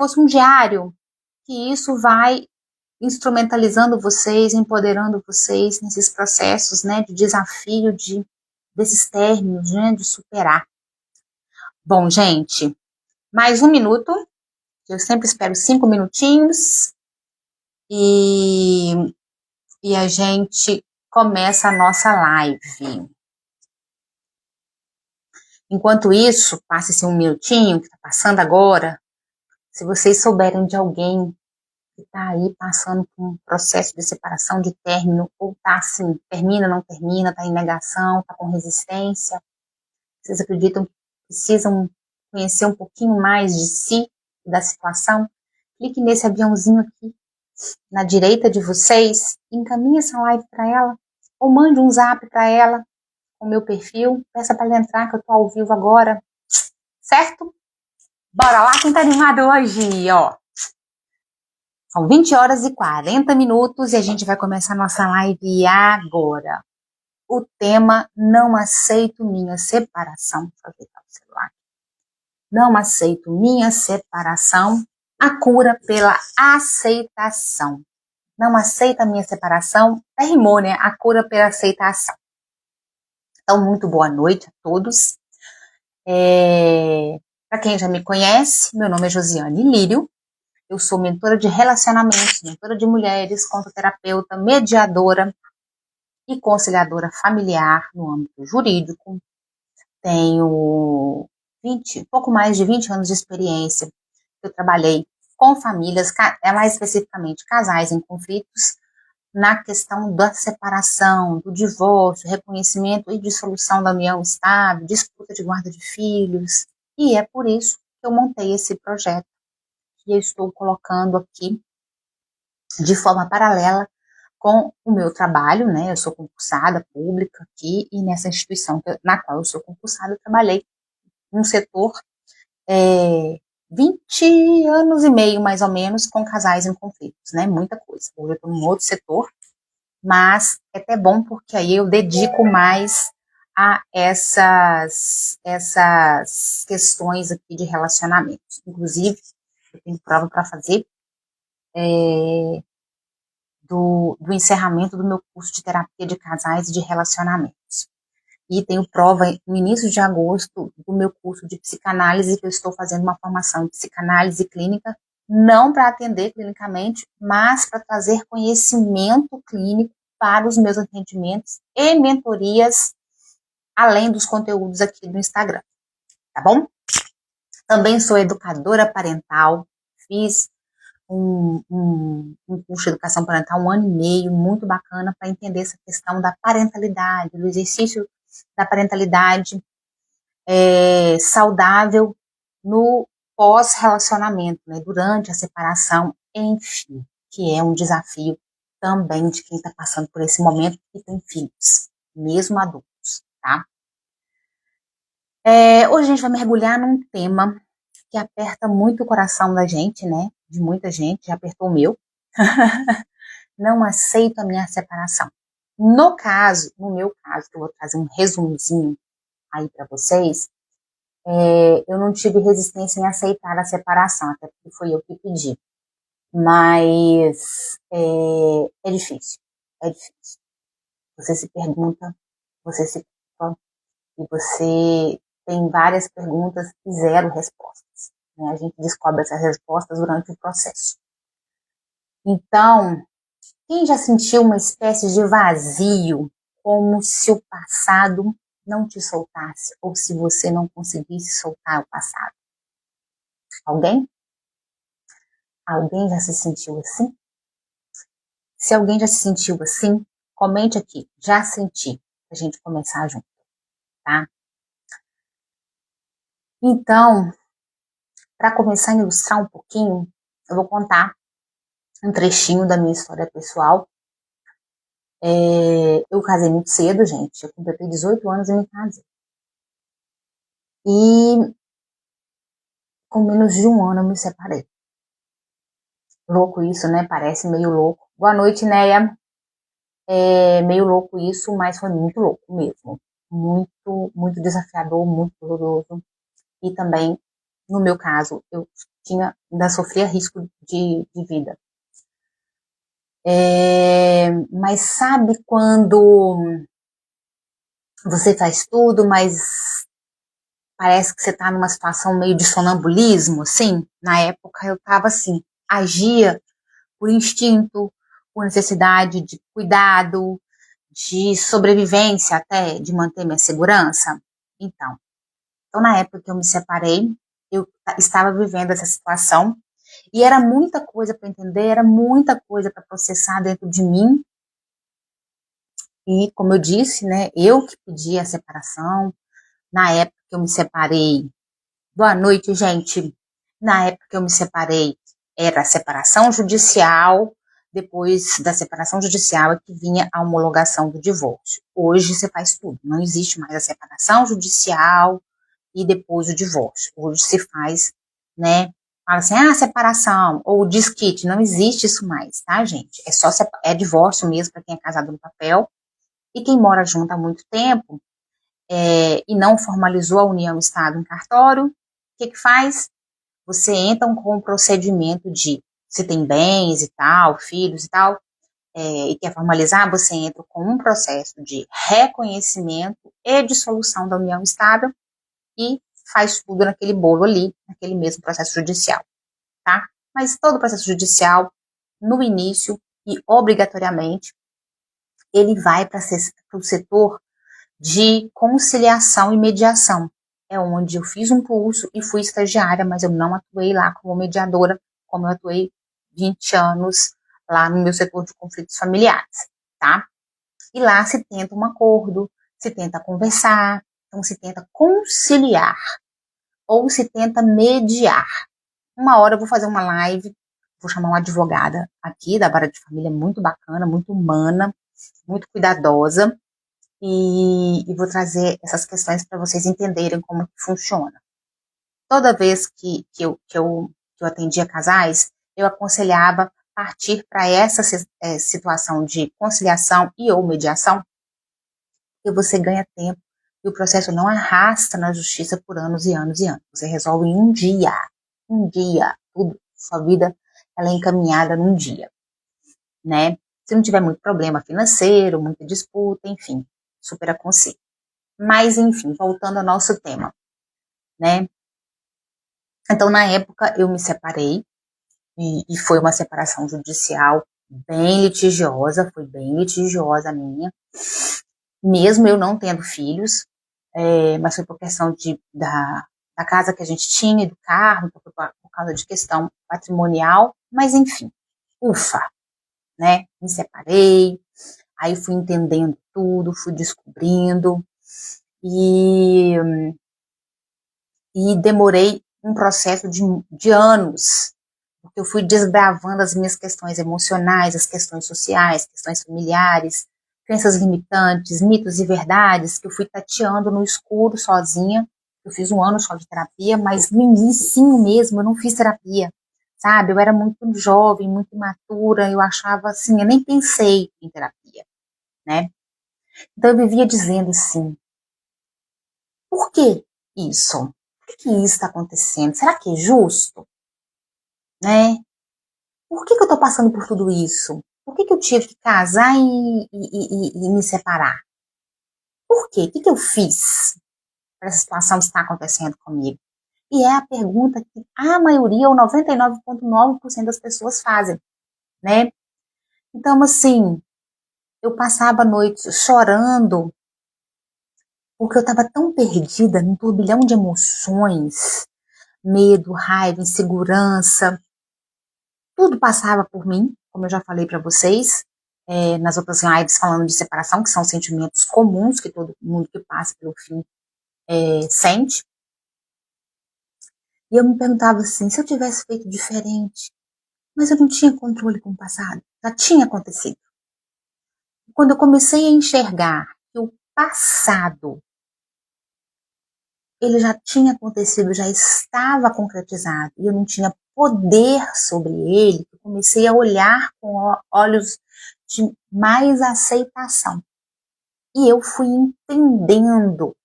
fosse um diário, que isso vai instrumentalizando vocês, empoderando vocês nesses processos, né, de desafio, desses términos, né, de superar. Bom, gente, mais 1 minuto, eu sempre espero 5 minutinhos, e a gente começa a nossa live. Enquanto isso, passe esse 1 minutinho que está passando agora. Se vocês souberem de alguém que está aí passando por um processo de separação, de término, ou está assim, termina, não termina, está em negação, está com resistência, vocês acreditam que precisam conhecer um pouquinho mais de si, da situação, clique nesse aviãozinho aqui, na direita de vocês, encaminhe essa live para ela, ou mande um zap para ela, com o meu perfil, peça para ela entrar, que eu estou ao vivo agora, certo? Bora lá, quem tá animado hoje, ó. São 20 horas e 40 minutos e a gente vai começar a nossa live agora. O tema, não aceito minha separação. Deixa eu ajeitar o celular. Não aceito minha separação, a cura pela aceitação. Não aceita minha separação, rimou, né? A cura pela aceitação. Então, muito boa noite a todos. Para quem já me conhece, meu nome é Josiane Lírio. Eu sou mentora de relacionamentos, mentora de mulheres, contoterapeuta, mediadora e conciliadora familiar no âmbito jurídico. Tenho pouco mais de 20 anos de experiência. Eu trabalhei com famílias, mais especificamente casais em conflitos, na questão da separação, do divórcio, reconhecimento e dissolução da união estável, disputa de guarda de filhos. E é por isso que eu montei esse projeto que eu estou colocando aqui de forma paralela com o meu trabalho, né? Eu sou concursada pública aqui e nessa instituição na qual eu sou concursada, eu trabalhei num setor 20 anos e meio, mais ou menos, com casais em conflitos, né? Muita coisa. Hoje eu estou num outro setor, mas é até bom porque aí eu dedico mais a essas questões aqui de relacionamentos. Inclusive, eu tenho prova para fazer do encerramento do meu curso de terapia de casais e de relacionamentos. E tenho prova no início de agosto do meu curso de psicanálise, que eu estou fazendo uma formação de psicanálise clínica, não para atender clinicamente, mas para trazer conhecimento clínico para os meus atendimentos e mentorias, além dos conteúdos aqui do Instagram, tá bom? Também sou educadora parental, fiz um curso de educação parental 1 ano e meio, muito bacana para entender essa questão da parentalidade, do exercício da parentalidade saudável no pós-relacionamento, né, durante a separação, enfim, que é um desafio também de quem está passando por esse momento e tem filhos, mesmo adultos, tá? Hoje a gente vai mergulhar num tema que aperta muito o coração da gente, né? De muita gente, já apertou o meu. Não aceito a minha separação. No meu caso, que eu vou trazer um resumozinho aí para vocês, eu não tive resistência em aceitar a separação, até porque foi eu que pedi. Mas é difícil, é difícil. Você se pergunta, você se preocupa, e você tem várias perguntas e 0 respostas. Né? A gente descobre essas respostas durante o processo. Então, quem já sentiu uma espécie de vazio, como se o passado não te soltasse, ou se você não conseguisse soltar o passado? Alguém? Alguém já se sentiu assim? Se alguém já se sentiu assim, comente aqui, já senti, pra gente começar junto, tá? Então, para começar a ilustrar um pouquinho, eu vou contar um trechinho da minha história pessoal. Eu casei muito cedo, gente. Eu completei 18 anos e me casei. E com menos de 1 ano eu me separei. Louco isso, né? Parece meio louco. Boa noite, Neia. É meio louco isso, mas foi muito louco mesmo. Muito, muito desafiador, muito doloroso. E também, no meu caso, eu ainda sofria risco de vida. Mas sabe quando você faz tudo, mas parece que você está numa situação meio de sonambulismo, assim? Na época eu estava assim, agia por instinto, por necessidade de cuidado, de sobrevivência até, de manter minha segurança. Então, na época que eu me separei, eu estava vivendo essa situação e era muita coisa para entender, era muita coisa para processar dentro de mim. E, como eu disse, né, eu que pedi a separação. Na época que eu me separei, boa noite, gente. Na época que eu me separei, era a separação judicial. Depois da separação judicial é que vinha a homologação do divórcio. Hoje você faz tudo. Não existe mais a separação judicial e depois o divórcio. Hoje se faz, né? Fala assim, separação ou desquite. Não existe isso mais, tá, gente? É divórcio mesmo para quem é casado no papel. E quem mora junto há muito tempo e não formalizou a união Estado em cartório, o que faz? Você entra com um procedimento de, se tem bens e tal, filhos e tal, e quer formalizar, você entra com um processo de reconhecimento e dissolução da união estável e faz tudo naquele bolo ali, naquele mesmo processo judicial, tá? Mas todo o processo judicial, no início e obrigatoriamente, ele vai para o setor de conciliação e mediação. É onde eu fiz um curso e fui estagiária, mas eu não atuei lá como mediadora, como eu atuei 20 anos lá no meu setor de conflitos familiares, tá? E lá se tenta um acordo, se tenta conversar, então se tenta conciliar, ou se tenta mediar. Uma hora eu vou fazer uma live, vou chamar uma advogada aqui da Vara de Família, muito bacana, muito humana, muito cuidadosa, e vou trazer essas questões para vocês entenderem como que funciona. Toda vez que eu atendia casais, eu aconselhava partir para essa situação de conciliação e ou mediação, porque você ganha tempo e o processo não arrasta na justiça por anos e anos e anos. Você resolve em um dia, tudo, sua vida ela é encaminhada num dia, né? Se não tiver muito problema financeiro, muita disputa, enfim, super aconselho. Mas, enfim, voltando ao nosso tema, né? Então, na época, eu me separei, e foi uma separação judicial bem litigiosa, foi bem litigiosa a minha, mesmo eu não tendo filhos, mas foi por questão da casa que a gente tinha, e do carro, por causa de questão patrimonial, mas enfim, ufa, né? Me separei, aí fui entendendo tudo, fui descobrindo, e demorei um processo de anos, porque eu fui desbravando as minhas questões emocionais, as questões sociais, questões familiares, crenças limitantes, mitos e verdades, que eu fui tateando no escuro sozinha. Eu fiz um ano só de terapia, mas no inicinho mesmo eu não fiz terapia, sabe? Eu era muito jovem, muito imatura, eu achava assim, eu nem pensei em terapia, né? Então eu vivia dizendo assim, por que isso? Por que isso está acontecendo? Será que é justo? Né? Por que eu estou passando por tudo isso? Por que eu tive que casar e me separar? Por quê? O que eu fiz para essa situação estar acontecendo comigo? E é a pergunta que a maioria, ou 99,9% das pessoas fazem, né? Então, assim, eu passava a noite chorando porque eu estava tão perdida num turbilhão de emoções, medo, raiva, insegurança, tudo passava por mim, como eu já falei para vocês, nas outras lives falando de separação, que são sentimentos comuns que todo mundo que passa pelo fim sente. E eu me perguntava assim, se eu tivesse feito diferente, mas eu não tinha controle com o passado, já tinha acontecido. Quando eu comecei a enxergar que o passado, ele já tinha acontecido, já estava concretizado, e eu não tinha poder sobre ele, eu comecei a olhar com olhos de mais aceitação. E eu fui entendendo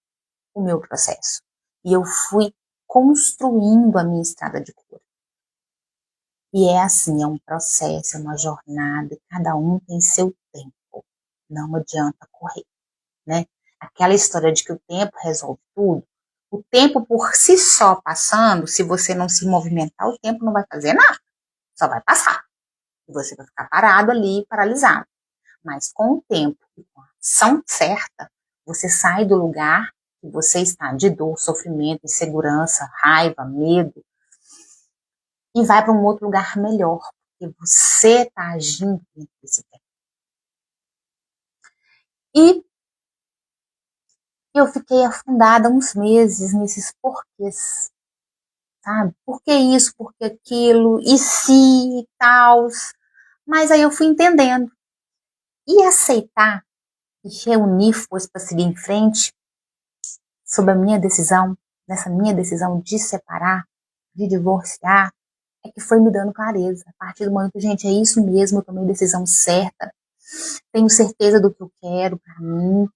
o meu processo. E eu fui construindo a minha estrada de cura. E é assim, é um processo, é uma jornada, cada um tem seu tempo. Não adianta correr, né? Aquela história de que o tempo resolve tudo, o tempo por si só passando, se você não se movimentar, o tempo não vai fazer nada, só vai passar. E você vai ficar parado ali, paralisado. Mas com o tempo e com a ação certa, você sai do lugar que você está de dor, sofrimento, insegurança, raiva, medo, e vai para um outro lugar melhor, porque você está agindo nesse tempo. E eu fiquei afundada uns meses nesses porquês, sabe? Por que isso, por que aquilo, e se, e tal. Mas aí eu fui entendendo. E aceitar e reunir forças para seguir em frente sobre a minha decisão, nessa minha decisão de separar, de divorciar, é que foi me dando clareza. A partir do momento, gente, é isso mesmo, eu tomei a decisão certa, tenho certeza do que eu quero para mim,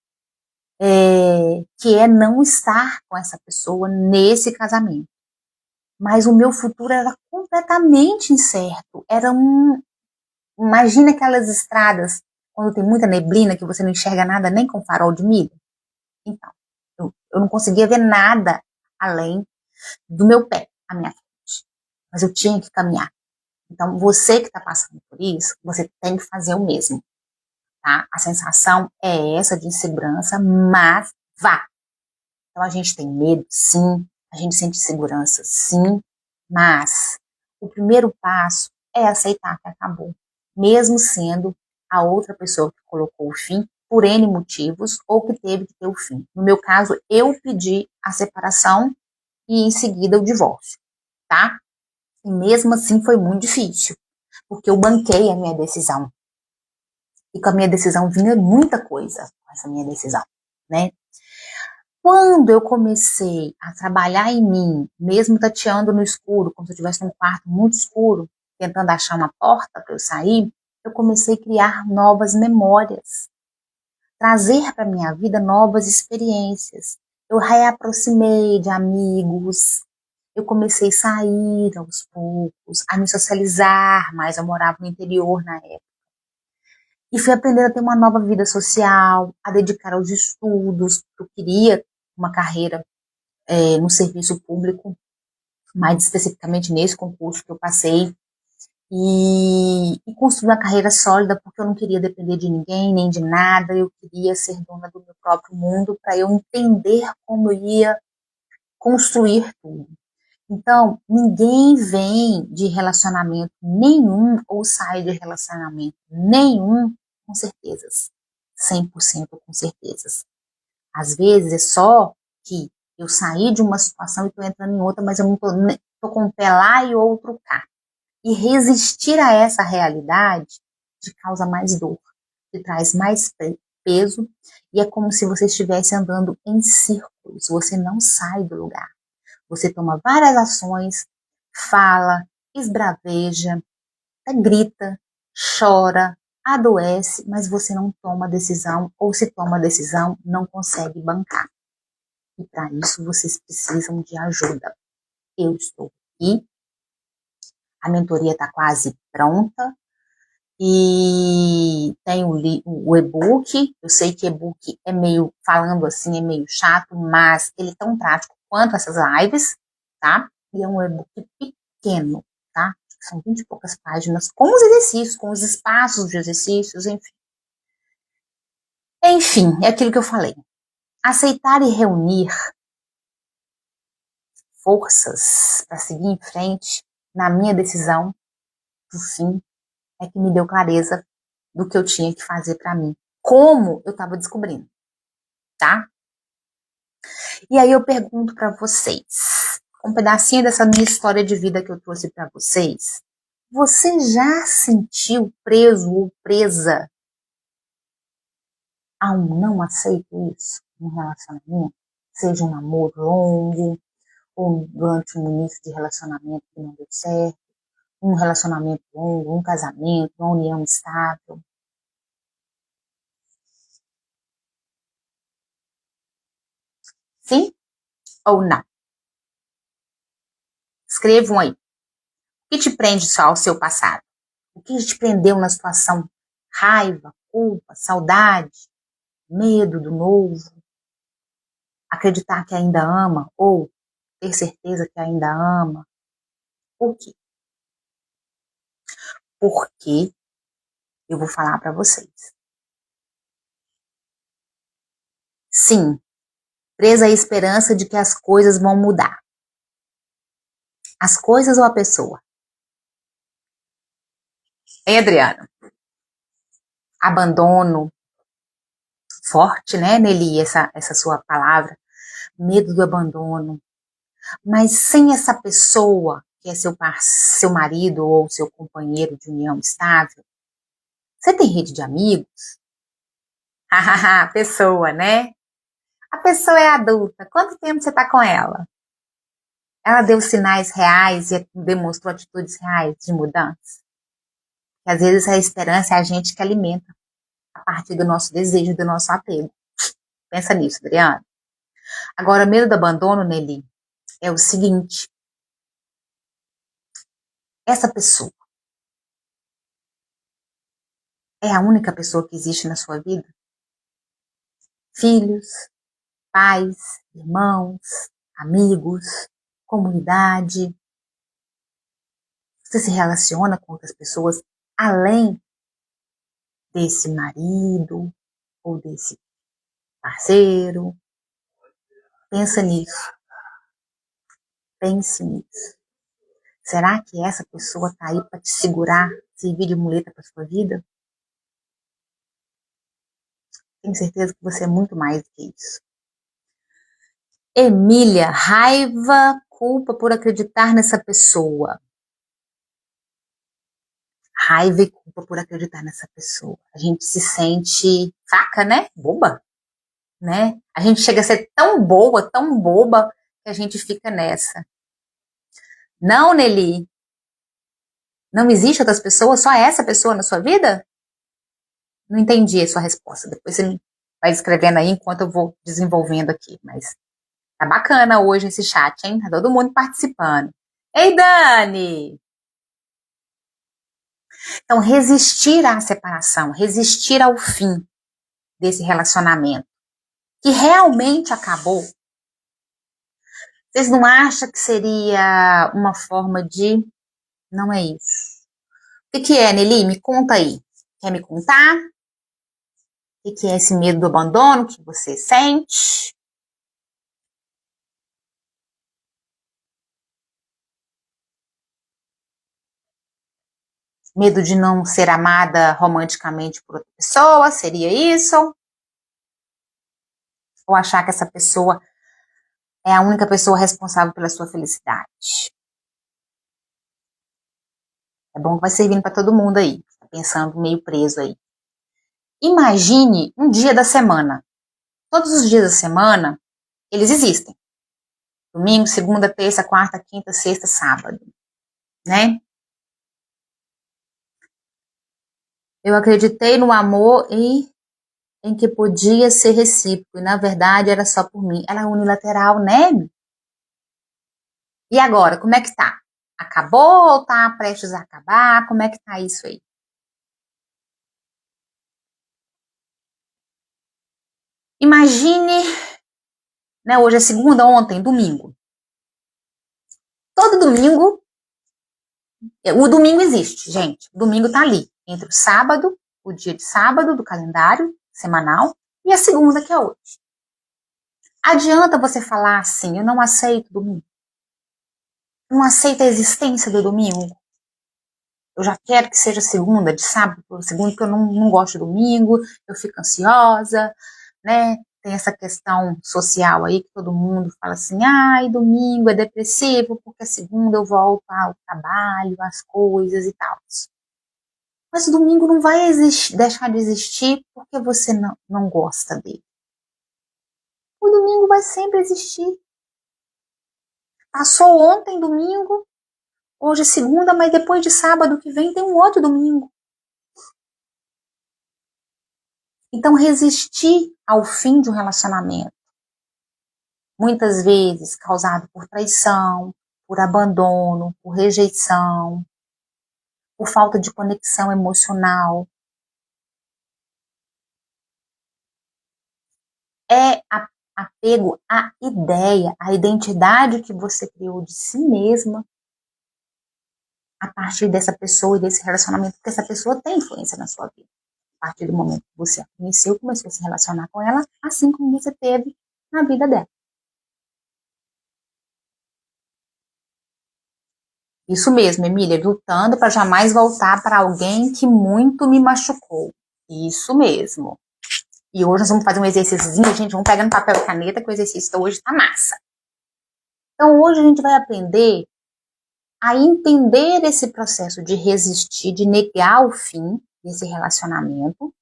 que é não estar com essa pessoa nesse casamento. Mas o meu futuro era completamente incerto. Imagina aquelas estradas quando tem muita neblina que você não enxerga nada nem com farol de milha. Então, eu não conseguia ver nada além do meu pé, à minha frente. Mas eu tinha que caminhar. Então, você que está passando por isso, você tem que fazer o mesmo, tá? A sensação é essa de insegurança, mas vá. Então, a gente tem medo, sim. A gente sente insegurança, sim. Mas o primeiro passo é aceitar que acabou. Mesmo sendo a outra pessoa que colocou o fim por N motivos ou que teve que ter o fim. No meu caso, eu pedi a separação e em seguida o divórcio, tá? E mesmo assim foi muito difícil, porque eu banquei a minha decisão. E com a minha decisão vinha muita coisa, com essa minha decisão, né? Quando eu comecei a trabalhar em mim, mesmo tateando no escuro, como se eu estivesse num quarto muito escuro, tentando achar uma porta para eu sair, eu comecei a criar novas memórias, trazer para minha vida novas experiências. Eu reaproximei de amigos, eu comecei a sair aos poucos, a me socializar mais. Eu morava no interior na época. E fui aprendendo a ter uma nova vida social, a dedicar aos estudos. Eu queria uma carreira no serviço público, mais especificamente nesse concurso que eu passei. E construir uma carreira sólida, porque eu não queria depender de ninguém, nem de nada. Eu queria ser dona do meu próprio mundo, para eu entender como eu ia construir tudo. Então, ninguém vem de relacionamento nenhum ou sai de relacionamento nenhum com certezas. 100% com certezas. Às vezes é só que eu saí de uma situação e estou entrando em outra, mas eu não estou com um pé lá e outro cá. E resistir a essa realidade te causa mais dor, te traz mais peso, e é como se você estivesse andando em círculos, você não sai do lugar. Você toma várias ações, fala, esbraveja, grita, chora, adoece, mas você não toma decisão, ou se toma decisão, não consegue bancar. E para isso vocês precisam de ajuda. Eu estou aqui, a mentoria está quase pronta, e tem o e-book. Eu sei que e-book é meio, falando assim, é meio chato, mas ele é tão prático quanto essas lives, tá? E é um e-book pequeno, tá? São 20 e poucas páginas, com os exercícios, com os espaços de exercícios, enfim. Enfim, é aquilo que eu falei. Aceitar e reunir forças para seguir em frente na minha decisão do fim é que me deu clareza do que eu tinha que fazer para mim. Como eu estava descobrindo, tá? E aí eu pergunto para vocês, um pedacinho dessa minha história de vida que eu trouxe para vocês, você já sentiu preso ou presa a um não aceito isso no relacionamento? Seja um namoro longo, ou durante um início de relacionamento que não deu certo, um relacionamento longo, um casamento, uma união estável. Sim ou não? Escrevam aí. O que te prende só ao seu passado? O que te prendeu na situação? Raiva, culpa, saudade, medo do novo, acreditar que ainda ama ou ter certeza que ainda ama. Por quê? Porque eu vou falar para vocês. Sim, presa à esperança de que as coisas vão mudar. As coisas ou a pessoa? Hein, Adriana? Abandono, forte, né, Nelly, essa sua palavra. Medo do abandono. Mas sem essa pessoa, que é seu marido ou seu companheiro de união estável, você tem rede de amigos? Hahaha, pessoa, né? A pessoa é adulta. Quanto tempo você está com ela? Ela deu sinais reais e demonstrou atitudes reais de mudança? E às vezes a esperança é a gente que alimenta a partir do nosso desejo, do nosso apego. Pensa nisso, Adriana. Agora, medo do abandono, Nelly, é o seguinte. Essa pessoa é a única pessoa que existe na sua vida? Filhos, pais, irmãos, amigos, comunidade. Você se relaciona com outras pessoas além desse marido ou desse parceiro? Pensa nisso. Pense nisso. Será que essa pessoa está aí para te segurar, servir de muleta para sua vida? Tenho certeza que você é muito mais do que isso. Emília, raiva, culpa por acreditar nessa pessoa. Raiva e culpa por acreditar nessa pessoa. A gente se sente fraca, né? Boba, né? A gente chega a ser tão boa, tão boba, que a gente fica nessa. Não, Nelly. Não existe outras pessoas? Só essa pessoa na sua vida? Não entendi a sua resposta. Depois você vai escrevendo aí enquanto eu vou desenvolvendo aqui. Mas tá bacana hoje esse chat, hein? Tá todo mundo participando. Ei, Dani! Então, resistir à separação, resistir ao fim desse relacionamento, que realmente acabou, vocês não acham que seria uma forma de... Não é isso. O que é, Nelly? Me conta aí. Quer me contar? O que é esse medo do abandono que você sente? Medo de não ser amada romanticamente por outra pessoa? Seria isso? Ou achar que essa pessoa é a única pessoa responsável pela sua felicidade? É bom que vai servindo para todo mundo aí. Tá pensando meio preso aí. Imagine um dia da semana. Todos os dias da semana, eles existem. Domingo, segunda, terça, quarta, quinta, sexta, sábado. Né? Eu acreditei no amor e em que podia ser recíproco. E, na verdade, era só por mim. Ela é unilateral, né? E agora, como é que tá? Acabou ou tá prestes a acabar? Como é que tá isso aí? Imagine, né? Hoje é segunda, ontem, domingo. Todo domingo, o domingo existe, gente. O domingo tá ali, entre o sábado, o dia de sábado do calendário semanal, e a segunda, que é hoje. Adianta você falar assim, eu não aceito domingo. Não aceito a existência do domingo. Eu já quero que seja segunda, de sábado para segunda, porque eu não gosto de domingo, eu fico ansiosa, né? Tem essa questão social aí que todo mundo fala assim, ai, domingo é depressivo, porque segunda eu volto ao trabalho, às coisas e tal. Mas o domingo não vai deixar de existir porque você não gosta dele. O domingo vai sempre existir. Passou ontem domingo, hoje é segunda, mas depois de sábado que vem tem um outro domingo. Então, resistir ao fim de um relacionamento, muitas vezes causado por traição, por abandono, por rejeição, por falta de conexão emocional. É apego à ideia, à identidade que você criou de si mesma a partir dessa pessoa e desse relacionamento, porque essa pessoa tem influência na sua vida. A partir do momento que você a conheceu, começou a se relacionar com ela, assim como você teve na vida dela. Isso mesmo, Emília, lutando para jamais voltar para alguém que muito me machucou. Isso mesmo. E hoje nós vamos fazer um exercíciozinho, gente, vamos pegando papel e caneta, que o exercício hoje tá massa. Então hoje a gente vai aprender a entender esse processo de resistir, de negar o fim desse relacionamento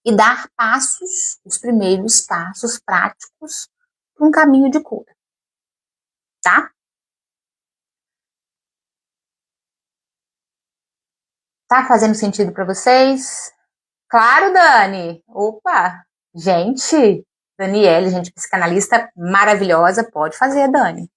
e dar passos, os primeiros passos práticos para um caminho de cura. Tá? Tá fazendo sentido para vocês? Claro, Dani! Opa! Gente, Daniele, gente psicanalista maravilhosa, pode fazer, Dani.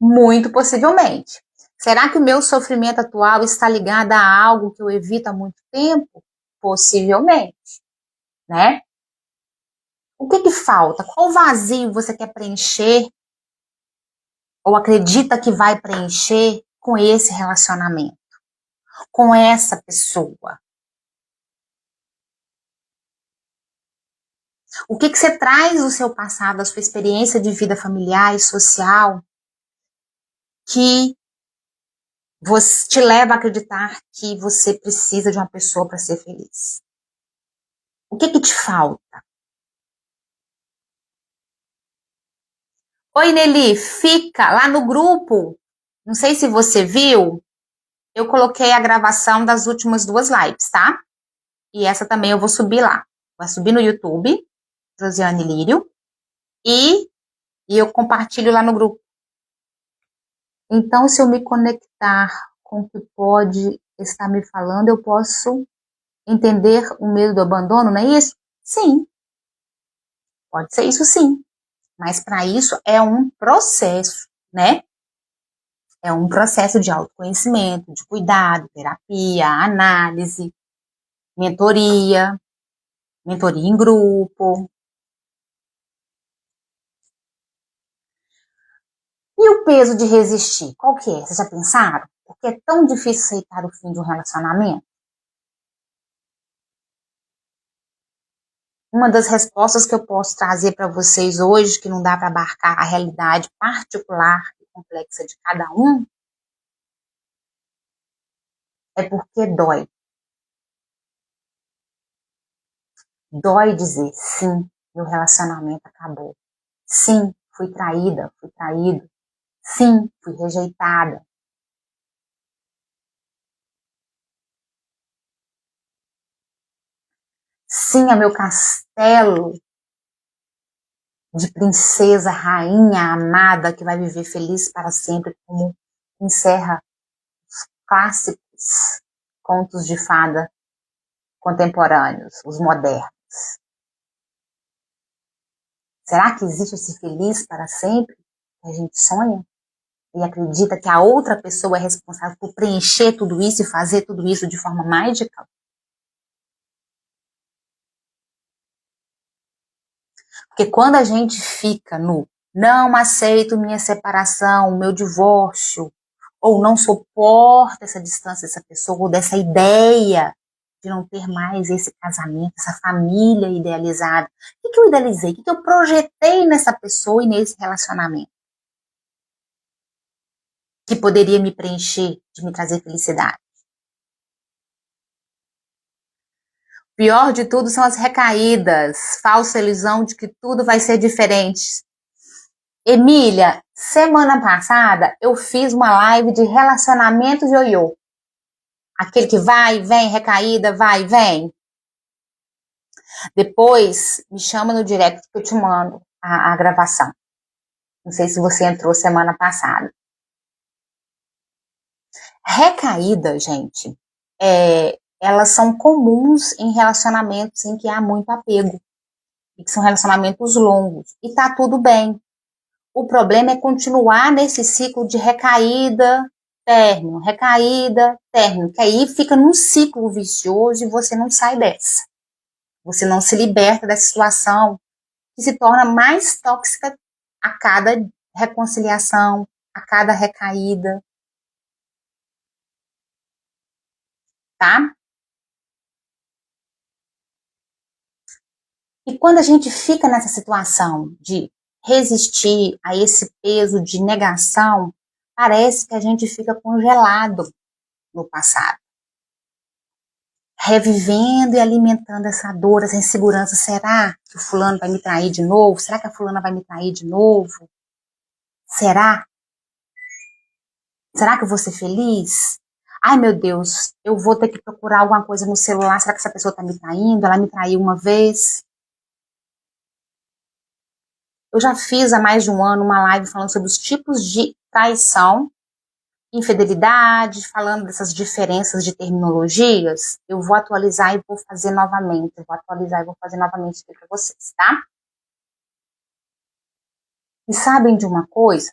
Muito possivelmente. Será que o meu sofrimento atual está ligado a algo que eu evito há muito tempo? Possivelmente, né? O que falta? Qual vazio você quer preencher ou acredita que vai preencher com esse relacionamento, com essa pessoa? O que você traz do seu passado, da sua experiência de vida familiar e social, que você te leva a acreditar que você precisa de uma pessoa para ser feliz? O que te falta? Oi, Nelly, fica lá no grupo. Não sei se você viu, eu coloquei a gravação das últimas 2 lives, tá? E essa também eu vou subir lá. Vai subir no YouTube, Josiane Lírio, e eu compartilho lá no grupo. Então, se eu me conectar com o que pode estar me falando, eu posso entender o medo do abandono, não é isso? Sim, pode ser isso sim. Mas para isso é um processo, né? É um processo de autoconhecimento, de cuidado, terapia, análise, mentoria em grupo. E o peso de resistir, qual que é? Vocês já pensaram? Por que é tão difícil aceitar o fim de um relacionamento? Uma das respostas que eu posso trazer para vocês hoje, que não dá para abarcar a realidade particular e complexa de cada um, é porque dói. Dói dizer, sim, meu relacionamento acabou. Sim, fui traída, fui traído. Sim, fui rejeitada. Sim, é meu castelo de princesa, rainha, amada, que vai viver feliz para sempre, como encerra os clássicos contos de fada contemporâneos, os modernos. Será que existe esse feliz para sempre que a gente sonha? E acredita que a outra pessoa é responsável por preencher tudo isso e fazer tudo isso de forma mágica? Porque quando a gente fica no não aceito minha separação, meu divórcio, ou não suporto essa distância dessa pessoa, ou dessa ideia de não ter mais esse casamento, essa família idealizada. O que eu idealizei? O que eu projetei nessa pessoa e nesse relacionamento? Que poderia me preencher, de me trazer felicidade. Pior de tudo são as recaídas, falsa ilusão de que tudo vai ser diferente. Emília, semana passada eu fiz uma live de relacionamento ioiô. Aquele que vai, vem, recaída, vai, vem. Depois, me chama no direct que eu te mando a gravação. Não sei se você entrou semana passada. Recaída, gente, elas são comuns em relacionamentos em que há muito apego. E que são relacionamentos longos. E tá tudo bem. O problema é continuar nesse ciclo de recaída, término, que aí fica num ciclo vicioso e você não sai dessa. Você não se liberta dessa situação que se torna mais tóxica a cada reconciliação, a cada recaída, tá? E quando a gente fica nessa situação de resistir a esse peso de negação, parece que a gente fica congelado no passado, revivendo e alimentando essa dor, essa insegurança. Será que o fulano vai me trair de novo? Será que a fulana vai me trair de novo? Será? Será que eu vou ser feliz? Ai, meu Deus, eu vou ter que procurar alguma coisa no celular. Será que essa pessoa está me traindo? Ela me traiu uma vez. Eu já fiz há mais de um ano uma live falando sobre os tipos de traição, infidelidade, falando dessas diferenças de terminologias. Eu vou atualizar e vou fazer novamente. Eu vou atualizar e vou fazer novamente aqui para vocês, tá? E sabem de uma coisa?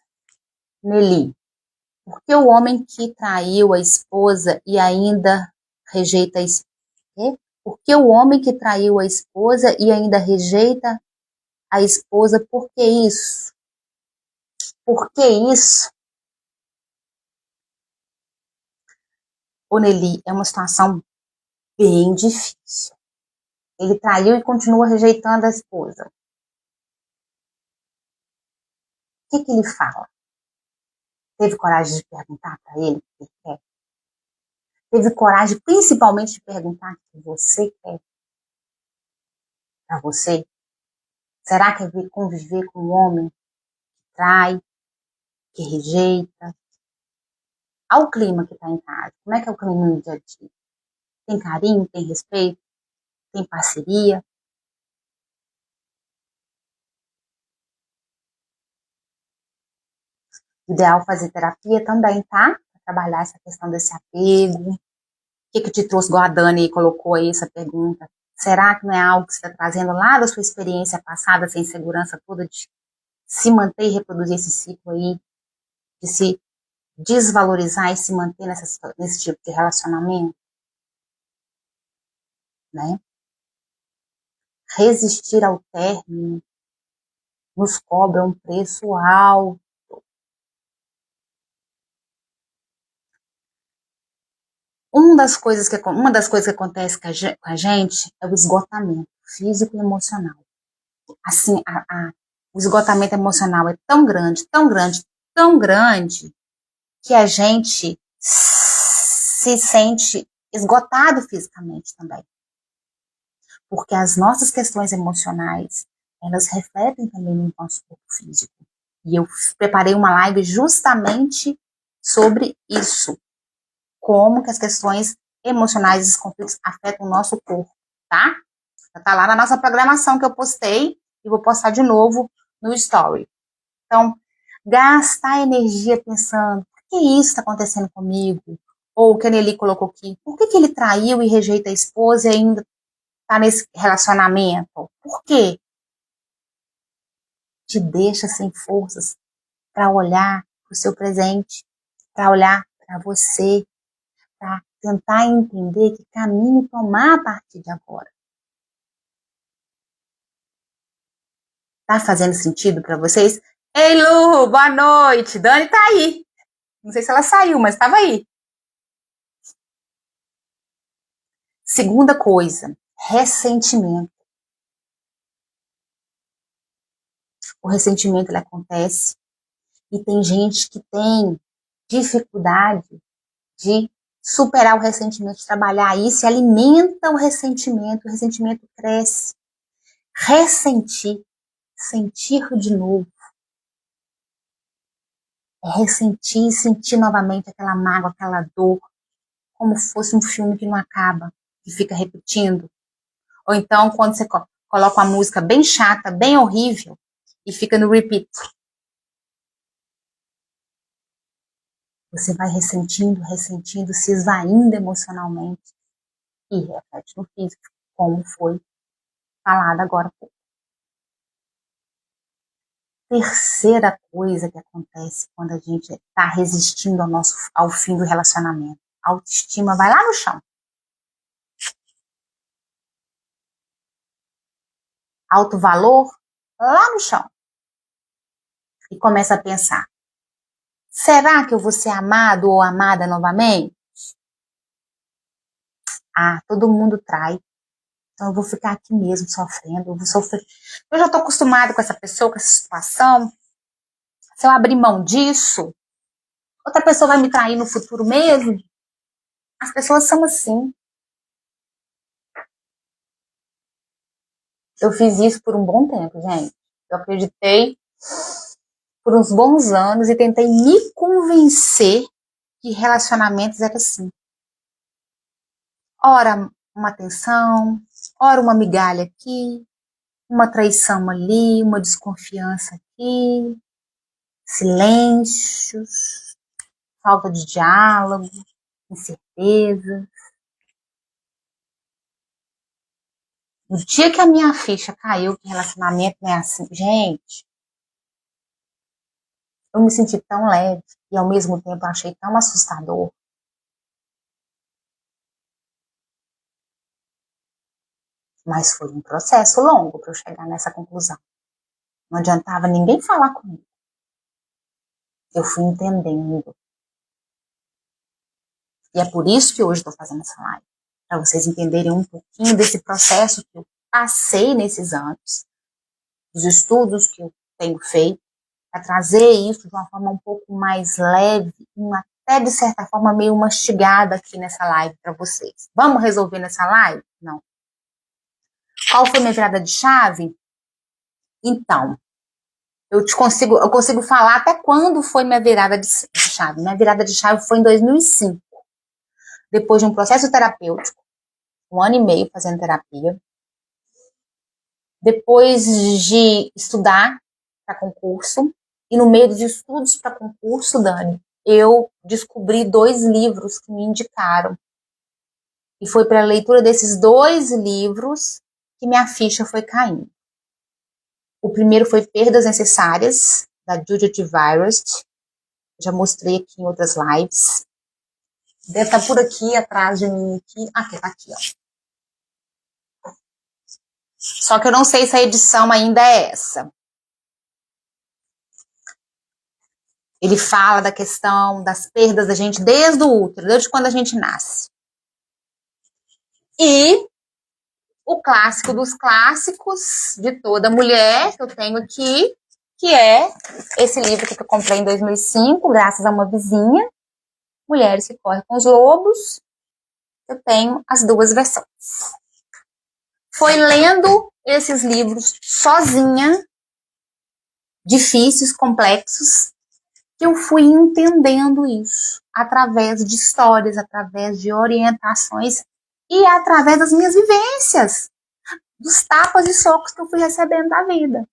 Nelly, por que o homem que traiu a esposa e ainda rejeita a esposa? Por que o homem que traiu a esposa e ainda rejeita a esposa? Por que isso? Por que isso? Ô Nelly, é uma situação bem difícil. Ele traiu e continua rejeitando a esposa. O que ele fala? Teve coragem de perguntar para ele o que ele quer? Teve coragem, principalmente, de perguntar o que você quer para você? Será que é conviver com um homem que trai, que rejeita? Olha o clima que está em casa. Como é que é o clima no dia a dia? Tem carinho, tem respeito, tem parceria? Ideal fazer terapia também, tá? Pra trabalhar essa questão desse apego. O que te trouxe, igual a Dani colocou aí essa pergunta? Será que não é algo que você está trazendo lá da sua experiência passada, essa insegurança toda de se manter e reproduzir esse ciclo aí, de se desvalorizar e se manter nesse tipo de relacionamento, né? Resistir ao término nos cobra um preço alto. Uma das coisas que acontece com a gente é o esgotamento físico e emocional. Assim, o esgotamento emocional é tão grande, tão grande, tão grande, que a gente se sente esgotado fisicamente também. Porque as nossas questões emocionais, elas refletem também no nosso corpo físico. E eu preparei uma live justamente sobre isso. Como que as questões emocionais e os conflitos afetam o nosso corpo, tá? Já tá lá na nossa programação que eu postei e vou postar de novo no story. Então, gastar energia pensando, por que isso está acontecendo comigo? Ou o que a Nelly colocou aqui, por que ele traiu e rejeita a esposa e ainda está nesse relacionamento? Por quê? Te deixa sem forças para olhar para o seu presente, para olhar para você, para tentar entender que caminho tomar a partir de agora. Tá fazendo sentido para vocês? Ei, Lu, boa noite. Dani tá aí. Não sei se ela saiu, mas estava aí. Segunda coisa, ressentimento. O ressentimento ele acontece e tem gente que tem dificuldade de superar o ressentimento, de trabalhar isso, e alimenta o ressentimento cresce. Ressentir, sentir de novo, é ressentir e sentir novamente aquela mágoa, aquela dor, como fosse um filme que não acaba, que fica repetindo. Ou então, quando você coloca uma música bem chata, bem horrível, e fica no repeat. Você vai ressentindo, se esvaindo emocionalmente e reflete no físico, como foi falado agora. Terceira coisa que acontece quando a gente está resistindo ao fim do relacionamento. A autoestima vai lá no chão. Alto valor lá no chão. E começa a pensar, será que eu vou ser amado ou amada novamente? Ah, todo mundo trai. Então eu vou ficar aqui mesmo sofrendo, eu vou sofrer. Eu já estou acostumada com essa pessoa, com essa situação. Se eu abrir mão disso, outra pessoa vai me trair no futuro mesmo? As pessoas são assim. Eu fiz isso por um bom tempo, gente. Eu acreditei por uns bons anos e tentei me convencer que relacionamentos eram assim. Ora uma atenção, ora uma migalha aqui, uma traição ali, uma desconfiança aqui, silêncios, falta de diálogo, incerteza. No dia que a minha ficha caiu, que relacionamento não é assim, gente, eu me senti tão leve e ao mesmo tempo achei tão assustador. Mas foi um processo longo para eu chegar nessa conclusão. Não adiantava ninguém falar comigo. Eu fui entendendo. E é por isso que hoje estou fazendo essa live. Para vocês entenderem um pouquinho desse processo que eu passei nesses anos. Os estudos que eu tenho feito. Para trazer isso de uma forma um pouco mais leve. Até de certa forma meio mastigada aqui nessa live para vocês. Vamos resolver nessa live? Não. Qual foi minha virada de chave? Então, eu consigo falar até quando foi minha virada de chave. Minha virada de chave foi em 2005. Depois de um processo terapêutico, 1 ano e meio fazendo terapia. Depois de estudar para concurso. E no meio dos estudos para concurso, Dani, eu descobri 2 livros que me indicaram. E foi para a leitura desses 2 livros que minha ficha foi caindo. O primeiro foi Perdas Necessárias, da Judith Virust. Já mostrei aqui em outras lives. Deve estar por aqui, atrás de mim. Aqui, tá aqui, ó. Só que eu não sei se a edição ainda é essa. Ele fala da questão das perdas da gente desde o útero, desde quando a gente nasce. E o clássico dos clássicos de toda mulher que eu tenho aqui, que é esse livro que eu comprei em 2005, graças a uma vizinha, Mulheres que Correm com os Lobos. Eu tenho as 2 versões. Foi lendo esses livros sozinha, difíceis, complexos, que eu fui entendendo isso, através de histórias, através de orientações e através das minhas vivências, dos tapas e socos que eu fui recebendo da vida.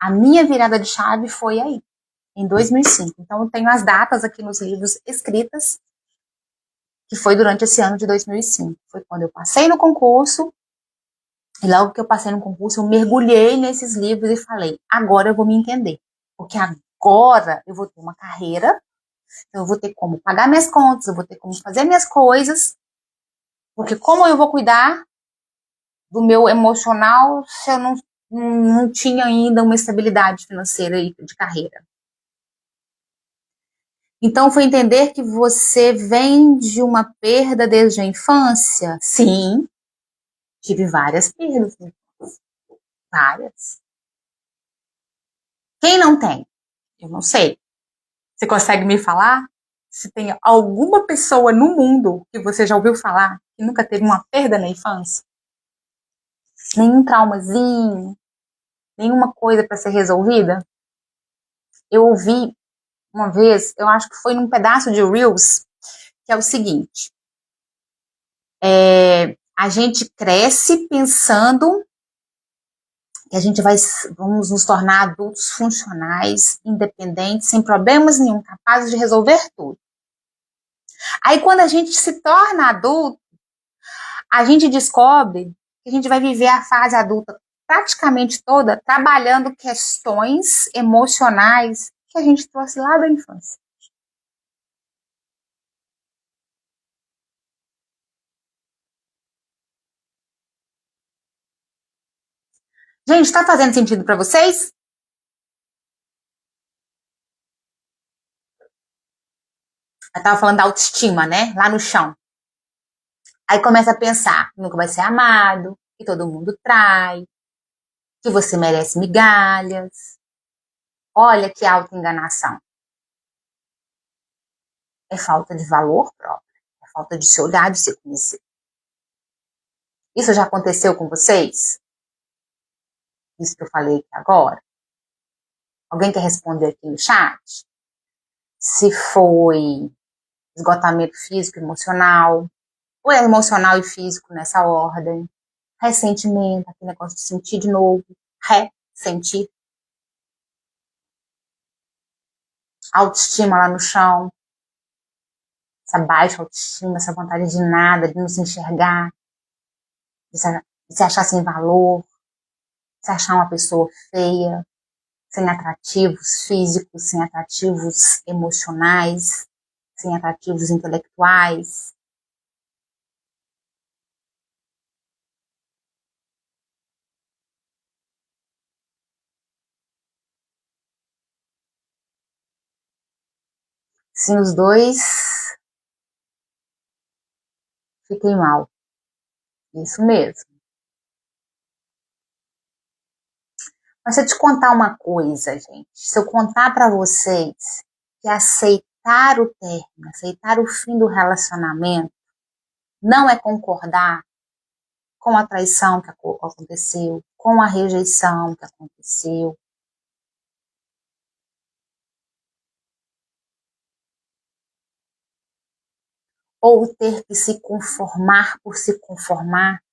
A minha virada de chave foi aí, em 2005. Então, eu tenho as datas aqui nos livros escritas, que foi durante esse ano de 2005. Foi quando eu passei no concurso, e logo que eu passei no concurso, eu mergulhei nesses livros e falei, agora eu vou me entender. Porque agora eu vou ter uma carreira, eu vou ter como pagar minhas contas, eu vou ter como fazer minhas coisas, porque como eu vou cuidar do meu emocional se eu não tinha ainda uma estabilidade financeira e de carreira? Então, foi entender que você vem de uma perda desde a infância? Sim, tive várias perdas. Várias. Quem não tem? Eu não sei. Você consegue me falar se tem alguma pessoa no mundo que você já ouviu falar que nunca teve uma perda na infância? Nenhum traumazinho? Nenhuma coisa para ser resolvida? Eu ouvi uma vez, eu acho que foi num pedaço de Reels, que é o seguinte. A gente cresce pensando que a gente vamos nos tornar adultos funcionais, independentes, sem problemas nenhum, capazes de resolver tudo. Aí quando a gente se torna adulto, a gente descobre que a gente vai viver a fase adulta praticamente toda trabalhando questões emocionais que a gente trouxe lá da infância. Gente, está fazendo sentido para vocês? Eu estava falando da autoestima, né? Lá no chão. Aí começa a pensar que nunca vai ser amado, que todo mundo trai, que você merece migalhas. Olha que autoenganação. É falta de valor próprio. É falta de se olhar, de se conhecer. Isso já aconteceu com vocês? Isso que eu falei aqui agora? Alguém quer responder aqui no chat? Se foi esgotamento físico, emocional, ou é emocional e físico nessa ordem, ressentimento, aquele negócio de sentir de novo, ressentir, autoestima lá no chão, essa baixa autoestima, essa vontade de nada, de não se enxergar, de se achar sem valor, de se achar uma pessoa feia, sem atrativos físicos, sem atrativos emocionais, sem atrativos intelectuais. Sim, os dois fiquem mal. Isso mesmo. Mas se eu te contar uma coisa, gente, se eu contar para vocês que aceitar o término, aceitar o fim do relacionamento, não é concordar com a traição que aconteceu, com a rejeição que aconteceu. Ou ter que se conformar por se conformar.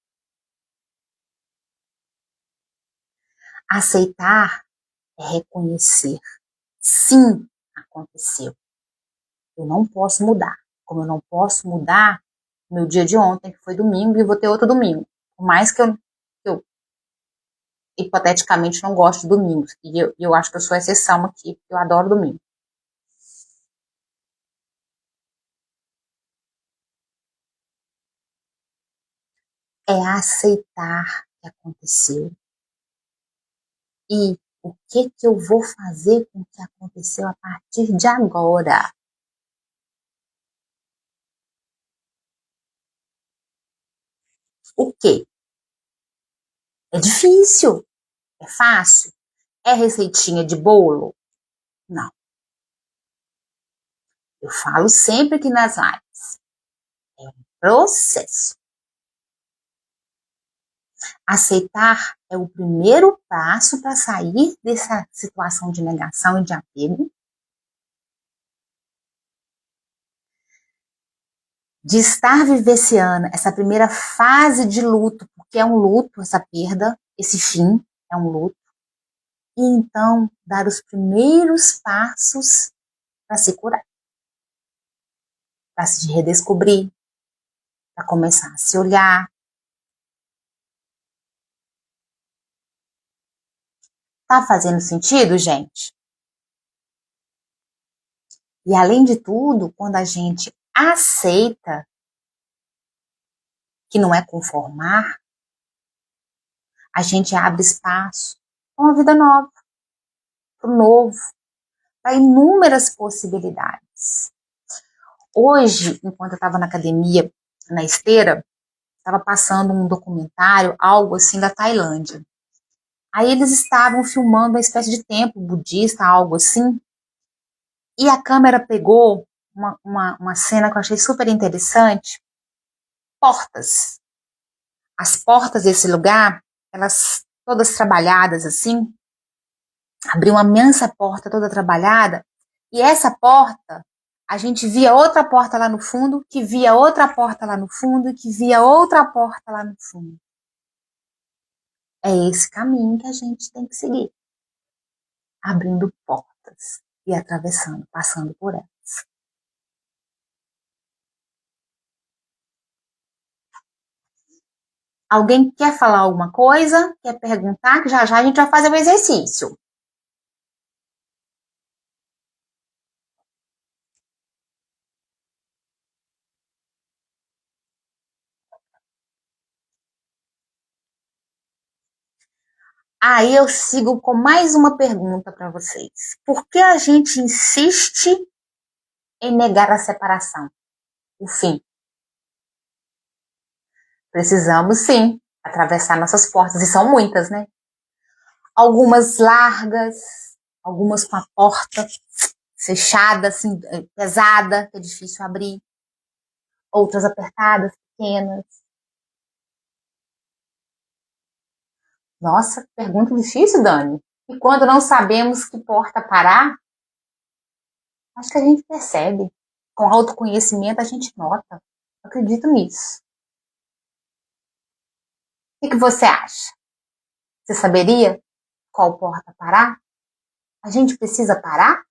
Aceitar é reconhecer. Sim, aconteceu. Eu não posso mudar. Como eu não posso mudar meu dia de ontem, que foi domingo, e vou ter outro domingo. Por mais que eu hipoteticamente não gosto de domingos. E eu acho que eu sou exceção aqui, porque eu adoro domingo. É aceitar que aconteceu. E o que eu vou fazer com o que aconteceu a partir de agora? O quê? É difícil? É fácil? É receitinha de bolo? Não. Eu falo sempre aqui nas lives. É um processo. Aceitar é o primeiro passo para sair dessa situação de negação e de apego, de estar vivenciando essa primeira fase de luto, porque é um luto essa perda, esse fim é um luto, e então dar os primeiros passos para se curar, para se redescobrir, para começar a se olhar. Tá fazendo sentido, gente? E além de tudo, quando a gente aceita que não é conformar, a gente abre espaço para uma vida nova, para o novo, para inúmeras possibilidades. Hoje, enquanto eu estava na academia, na esteira, estava passando um documentário, algo assim, da Tailândia. Aí eles estavam filmando uma espécie de templo budista, algo assim, e a câmera pegou uma cena que eu achei super interessante, portas. As portas desse lugar, elas todas trabalhadas assim, abriu uma imensa porta toda trabalhada, e essa porta a gente via outra porta lá no fundo, que via outra porta lá no fundo, que via outra porta lá no fundo. É esse caminho que a gente tem que seguir. Abrindo portas e atravessando, passando por elas. Alguém quer falar alguma coisa? Quer perguntar? Que já já a gente vai fazer o exercício. Aí eu sigo com mais uma pergunta para vocês. Por que a gente insiste em negar a separação, o fim? Precisamos sim atravessar nossas portas, e são muitas, né? Algumas largas, algumas com a porta fechada, assim, pesada, que é difícil abrir. Outras apertadas, pequenas. Nossa, pergunta difícil, Dani. E quando não sabemos que porta parar, acho que a gente percebe. Com autoconhecimento a gente nota. Eu acredito nisso. O que você acha? Você saberia qual porta parar? A gente precisa parar?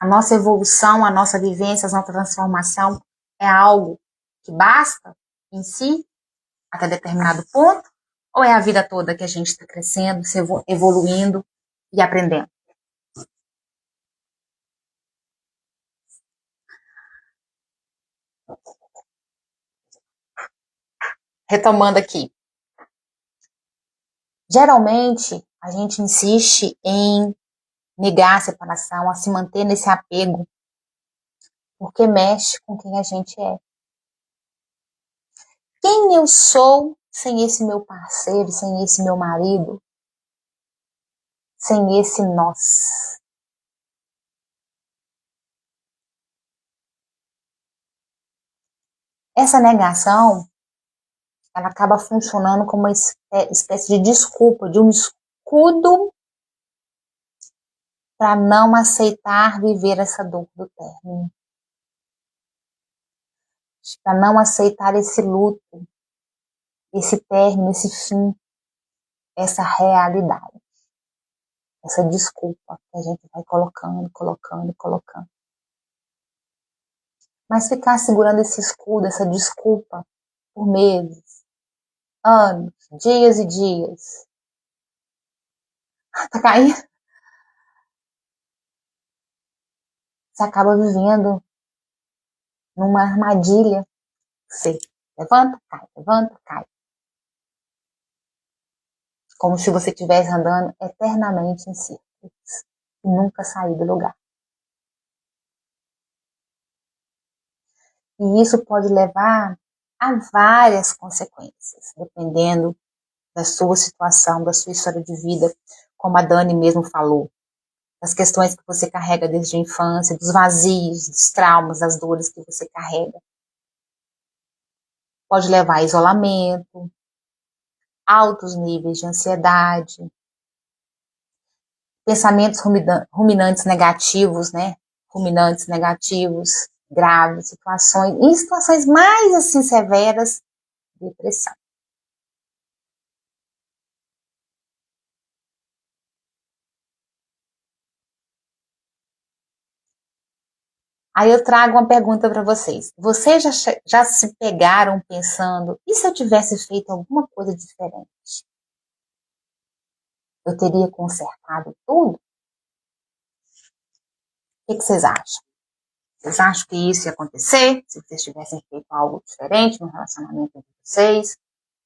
A nossa evolução, a nossa vivência, a nossa transformação é algo que basta em si, até determinado ponto? Ou é a vida toda que a gente está crescendo, se evoluindo e aprendendo? Retomando aqui. Geralmente, a gente insiste em negar a separação, a se manter nesse apego, porque mexe com quem a gente é. Quem eu sou sem esse meu parceiro, sem esse meu marido, sem esse nós? Essa negação, ela acaba funcionando como uma espécie de desculpa, de um escudo para não aceitar viver essa dor do término, para não aceitar esse luto, esse término, esse fim, essa realidade, essa desculpa que a gente vai colocando, colocando, colocando. Mas ficar segurando esse escudo, essa desculpa, por meses, anos, dias e dias, tá caindo, você acaba vivendo numa armadilha. Você levanta, cai. Como se você estivesse andando eternamente em círculos e nunca sair do lugar. E isso pode levar a várias consequências, dependendo da sua situação, da sua história de vida, como a Dani mesmo falou, das questões que você carrega desde a infância, dos vazios, dos traumas, das dores que você carrega. Pode levar a isolamento, altos níveis de ansiedade, pensamentos ruminantes negativos, né? Ruminantes negativos, graves, situações, em situações mais assim severas, depressão. Aí eu trago uma pergunta para vocês. Vocês já se pegaram pensando, e se eu tivesse feito alguma coisa diferente? Eu teria consertado tudo? O que vocês acham? Vocês acham que isso ia acontecer se vocês tivessem feito algo diferente no relacionamento de vocês,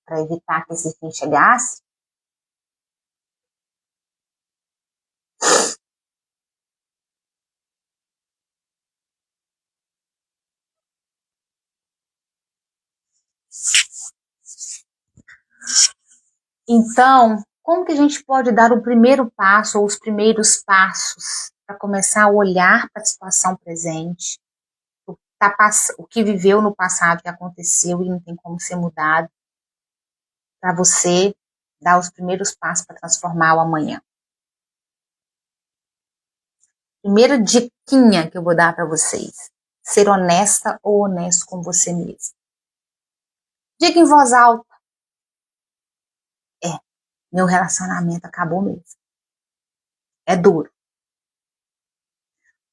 para evitar que esse fim chegasse? Então, como que a gente pode dar o primeiro passo ou os primeiros passos para começar a olhar para a situação presente, o que viveu no passado, que aconteceu e não tem como ser mudado, para você dar os primeiros passos para transformar o amanhã? Primeira diquinha que eu vou dar para vocês. Ser honesta ou honesto com você mesmo. Diga em voz alta. Meu relacionamento acabou mesmo. É duro,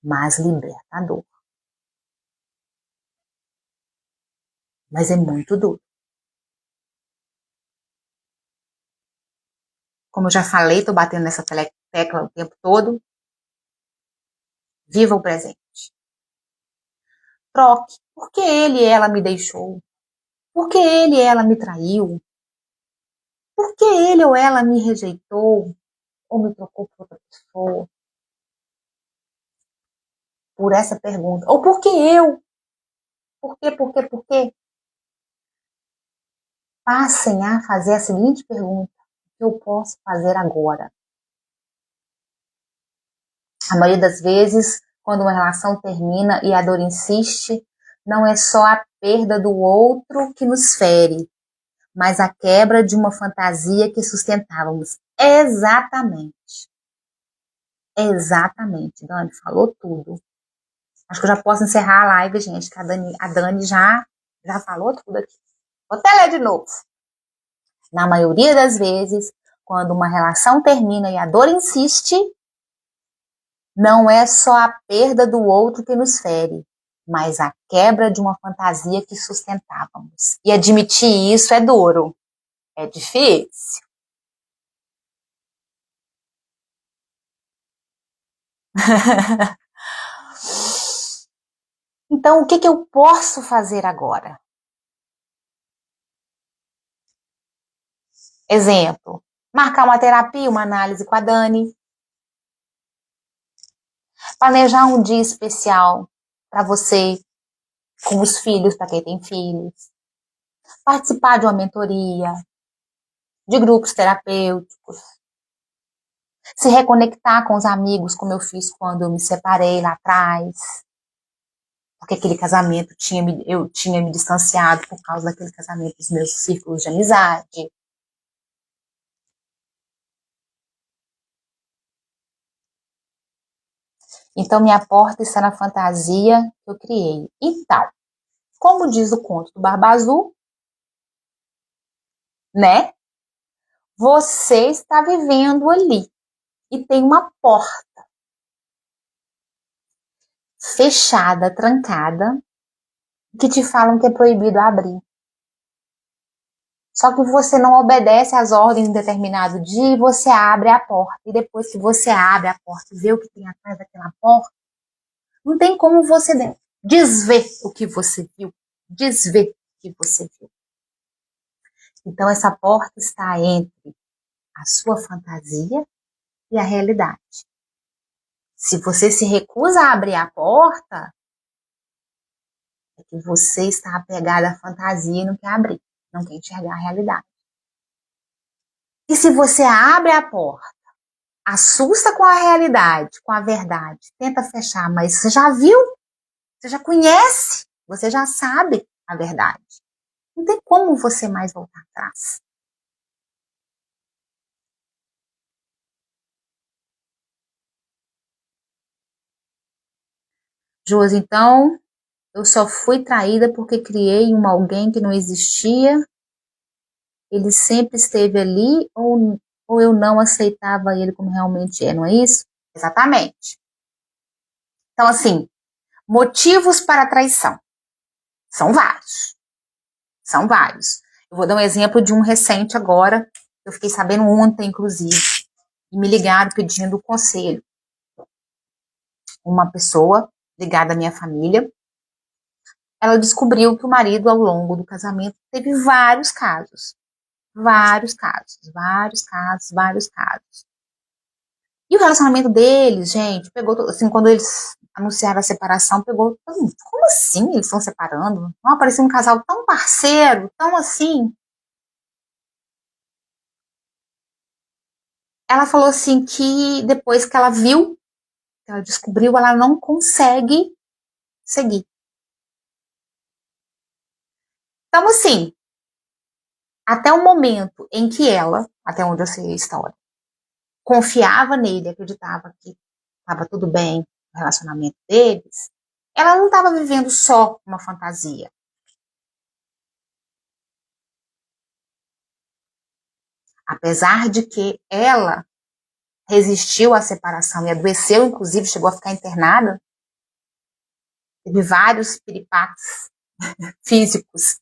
mas libertador. Mas é muito duro. Como eu já falei, tô batendo nessa tecla o tempo todo. Viva o presente. Troque. Por que ele e ela me deixou? Por que ele e ela me traiu? Por que ele ou ela me rejeitou? Ou me trocou por outra pessoa? Por essa pergunta. Ou por que eu? Por quê, por quê, por quê? Passem a fazer a seguinte pergunta. O que eu posso fazer agora? A maioria das vezes, quando uma relação termina e a dor insiste, não é só a perda do outro que nos fere, mas a quebra de uma fantasia que sustentávamos. Exatamente. Exatamente. Dani falou tudo. Acho que eu já posso encerrar a live, gente, que a Dani já falou tudo aqui. Vou até ler de novo. Na maioria das vezes, quando uma relação termina e a dor insiste, não é só a perda do outro que nos fere, mas a quebra de uma fantasia que sustentávamos. E admitir isso é duro. É difícil. Então, o que eu posso fazer agora? Exemplo, marcar uma terapia, uma análise com a Dani. Planejar um dia especial para você, com os filhos, para quem tem filhos. Participar de uma mentoria, de grupos terapêuticos. Se reconectar com os amigos, como eu fiz quando eu me separei lá atrás. Porque aquele casamento eu tinha me distanciado por causa daquele casamento dos meus círculos de amizade. Então, minha porta está na fantasia que eu criei. Então, como diz o conto do Barba Azul, né? Você está vivendo ali e tem uma porta fechada, trancada, que te falam que é proibido abrir. Só que você não obedece às ordens em determinado dia e você abre a porta. E depois que você abre a porta e vê o que tem atrás daquela porta, não tem como você desver o que você viu. Desver o que você viu. Então essa porta está entre a sua fantasia e a realidade. Se você se recusa a abrir a porta, é que você está apegado à fantasia e não quer abrir, não quer enxergar a realidade. E se você abre a porta, assusta com a realidade, com a verdade, tenta fechar, mas você já viu, você já conhece, você já sabe a verdade. Não tem como você mais voltar atrás. Josi, então, eu só fui traída porque criei um alguém que não existia. Ele sempre esteve ali ou eu não aceitava ele como realmente é, não é isso? Exatamente. Então, assim, motivos para a traição. São vários. São vários. Eu vou dar um exemplo de um recente agora. Eu fiquei sabendo ontem, inclusive, e me ligaram pedindo conselho. Uma pessoa ligada à minha família, ela descobriu que o marido, ao longo do casamento, teve vários casos. Vários casos, vários casos, vários casos. E o relacionamento deles, gente, pegou, assim, quando eles anunciaram a separação, pegou, como assim eles estão separando? Não, parecia um casal tão parceiro, tão assim. Ela falou assim que depois que ela viu, que ela descobriu, ela não consegue seguir. Então, assim, até o momento em que ela, até onde eu sei a história, confiava nele, acreditava que estava tudo bem, o relacionamento deles, ela não estava vivendo só uma fantasia. Apesar de que ela resistiu à separação e adoeceu, inclusive chegou a ficar internada, teve vários piripaques físicos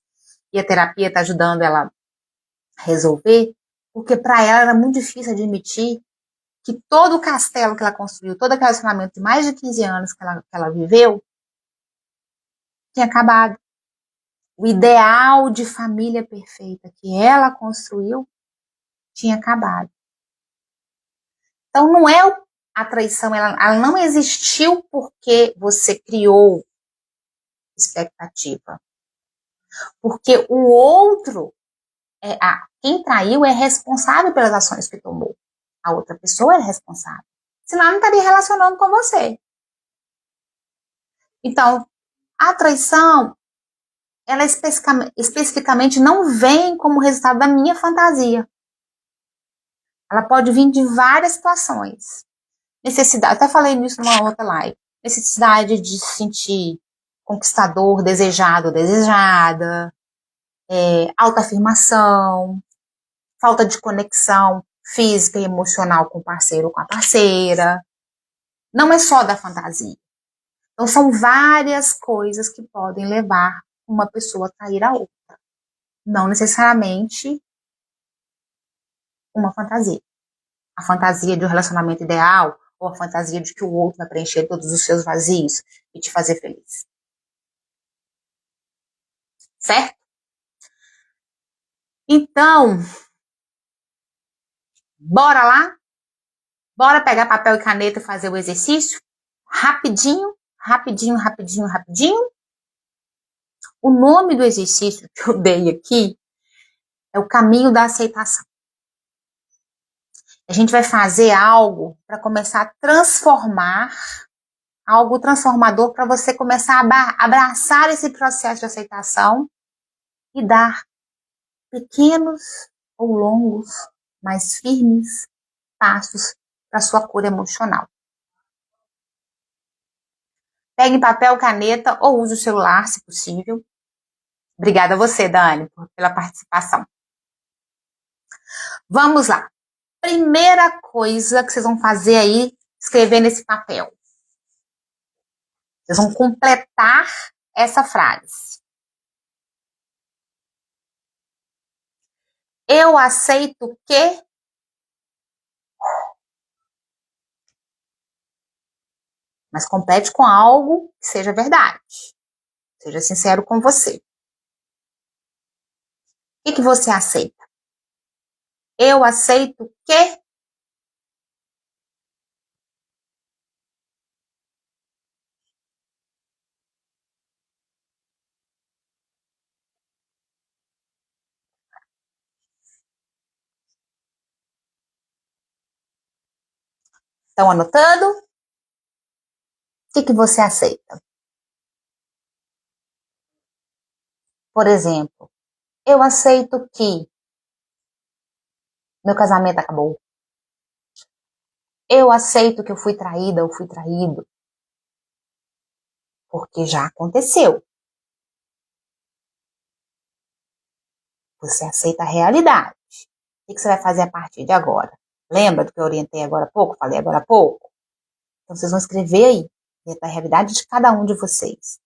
e a terapia está ajudando ela a resolver, porque para ela era muito difícil admitir que todo o castelo que ela construiu, todo aquele relacionamento de mais de 15 anos que ela viveu, tinha acabado. O ideal de família perfeita que ela construiu tinha acabado. Então não é a traição, ela não existiu porque você criou expectativa. Porque o outro, quem traiu é responsável pelas ações que tomou. A outra pessoa é responsável. Senão ela não estaria relacionando com você. Então, a traição, ela especificamente não vem como resultado da minha fantasia. Ela pode vir de várias situações. Necessidade, até falei nisso numa outra live. Necessidade de se sentir conquistador, desejado, desejada, autoafirmação, falta de conexão física e emocional com o parceiro ou com a parceira. Não é só da fantasia. Então, são várias coisas que podem levar uma pessoa a trair a outra. Não necessariamente uma fantasia. A fantasia de um relacionamento ideal ou a fantasia de que o outro vai preencher todos os seus vazios e te fazer feliz. Certo? Então, bora lá? Bora pegar papel e caneta e fazer o exercício? Rapidinho, rapidinho, rapidinho, rapidinho. O nome do exercício que eu dei aqui é o caminho da aceitação. A gente vai fazer algo para começar a transformar, algo transformador para você começar a abraçar esse processo de aceitação e dar pequenos ou longos, mas firmes passos para sua cura emocional. Pegue papel, caneta ou use o celular, se possível. Obrigada a você, Dani, pela participação. Vamos lá. Primeira coisa que vocês vão fazer aí, escrever nesse papel. Vocês vão completar essa frase. Eu aceito que... Mas complete com algo que seja verdade. Seja sincero com você. O que você aceita? Eu aceito que... Estão anotando? O que você aceita? Por exemplo, eu aceito que meu casamento acabou. Eu aceito que eu fui traída ou fui traído. Porque já aconteceu. Você aceita a realidade. O que você vai fazer a partir de agora? Lembra do que eu orientei agora há pouco? Falei agora há pouco? Então vocês vão escrever aí, dentro da realidade de cada um de vocês.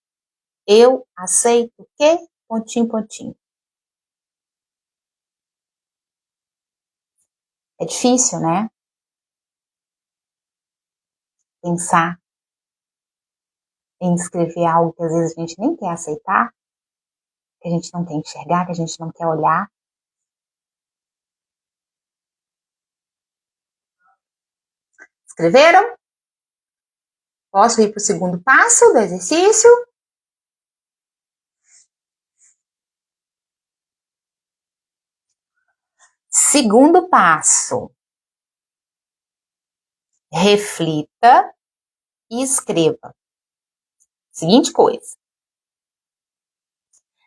Eu aceito que... Pontinho, pontinho. É difícil, né? Pensar em escrever algo que às vezes a gente nem quer aceitar, que a gente não quer enxergar, que a gente não quer olhar. Escreveram? Posso ir para o segundo passo do exercício? Segundo passo. Reflita e escreva. Seguinte coisa.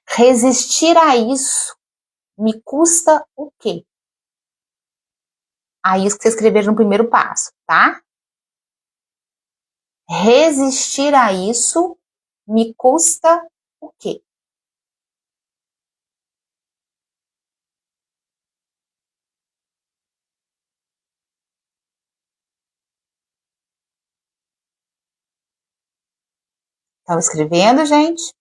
Resistir a isso me custa o quê? A isso que você escrever no primeiro passo, tá? Resistir a isso me custa o quê? Estão escrevendo, gente?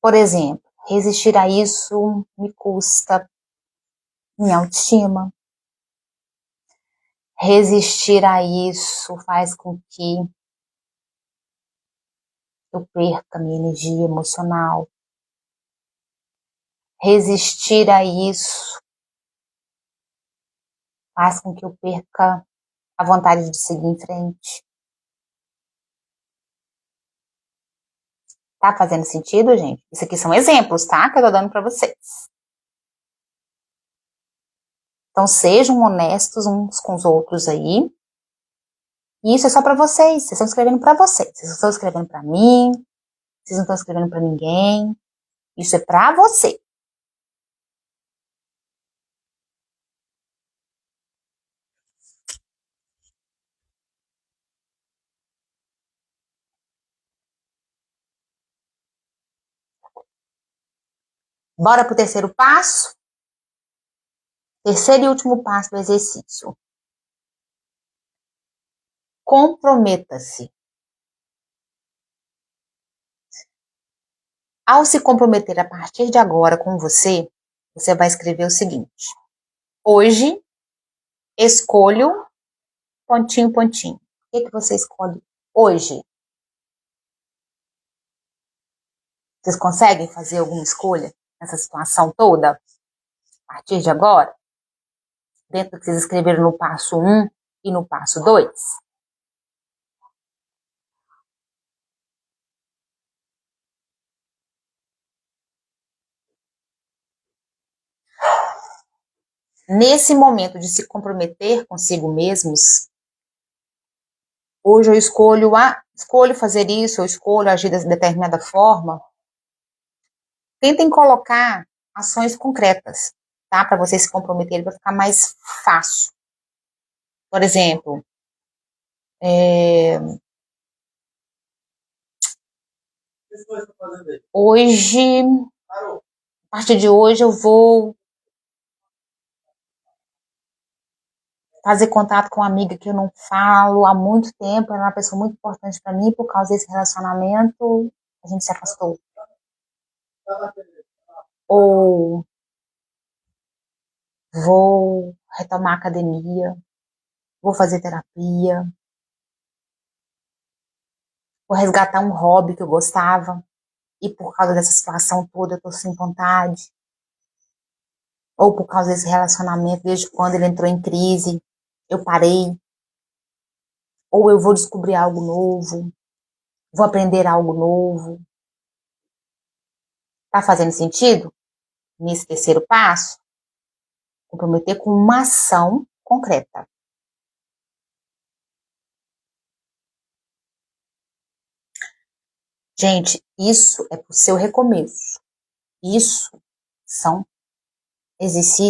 Por exemplo, resistir a isso me custa minha autoestima. Resistir a isso faz com que eu perca minha energia emocional. Resistir a isso faz com que eu perca a vontade de seguir em frente. Tá fazendo sentido, gente? Isso aqui são exemplos, tá? Que eu tô dando para vocês. Então sejam honestos uns com os outros aí. E isso é só para vocês. Vocês estão escrevendo para vocês. Vocês não estão escrevendo para mim. Vocês não estão escrevendo para ninguém. Isso é para você. Bora pro terceiro passo? Terceiro e último passo do exercício. Comprometa-se. Ao se comprometer a partir de agora com você, você vai escrever o seguinte: hoje escolho pontinho, pontinho. O que você escolhe hoje? Vocês conseguem fazer alguma escolha nessa situação toda? A partir de agora? Dentro do que vocês escreveram no passo 1 e no passo 2? Nesse momento de se comprometer consigo mesmos, hoje eu escolho fazer isso, eu escolho agir de determinada forma. Tentem colocar ações concretas, tá? Para vocês se comprometerem, para ficar mais fácil. Por exemplo, hoje, a partir de hoje, eu vou fazer contato com uma amiga que eu não falo há muito tempo, ela é uma pessoa muito importante para mim, por causa desse relacionamento, a gente se afastou. Ou vou retomar a academia, vou fazer terapia, vou resgatar um hobby que eu gostava, e por causa dessa situação toda eu tô sem vontade. Ou por causa desse relacionamento, desde quando ele entrou em crise, eu parei. Ou eu vou descobrir algo novo, vou aprender algo novo. Tá fazendo sentido? Nesse terceiro passo, comprometer com uma ação concreta. Gente, isso é pro seu recomeço. Isso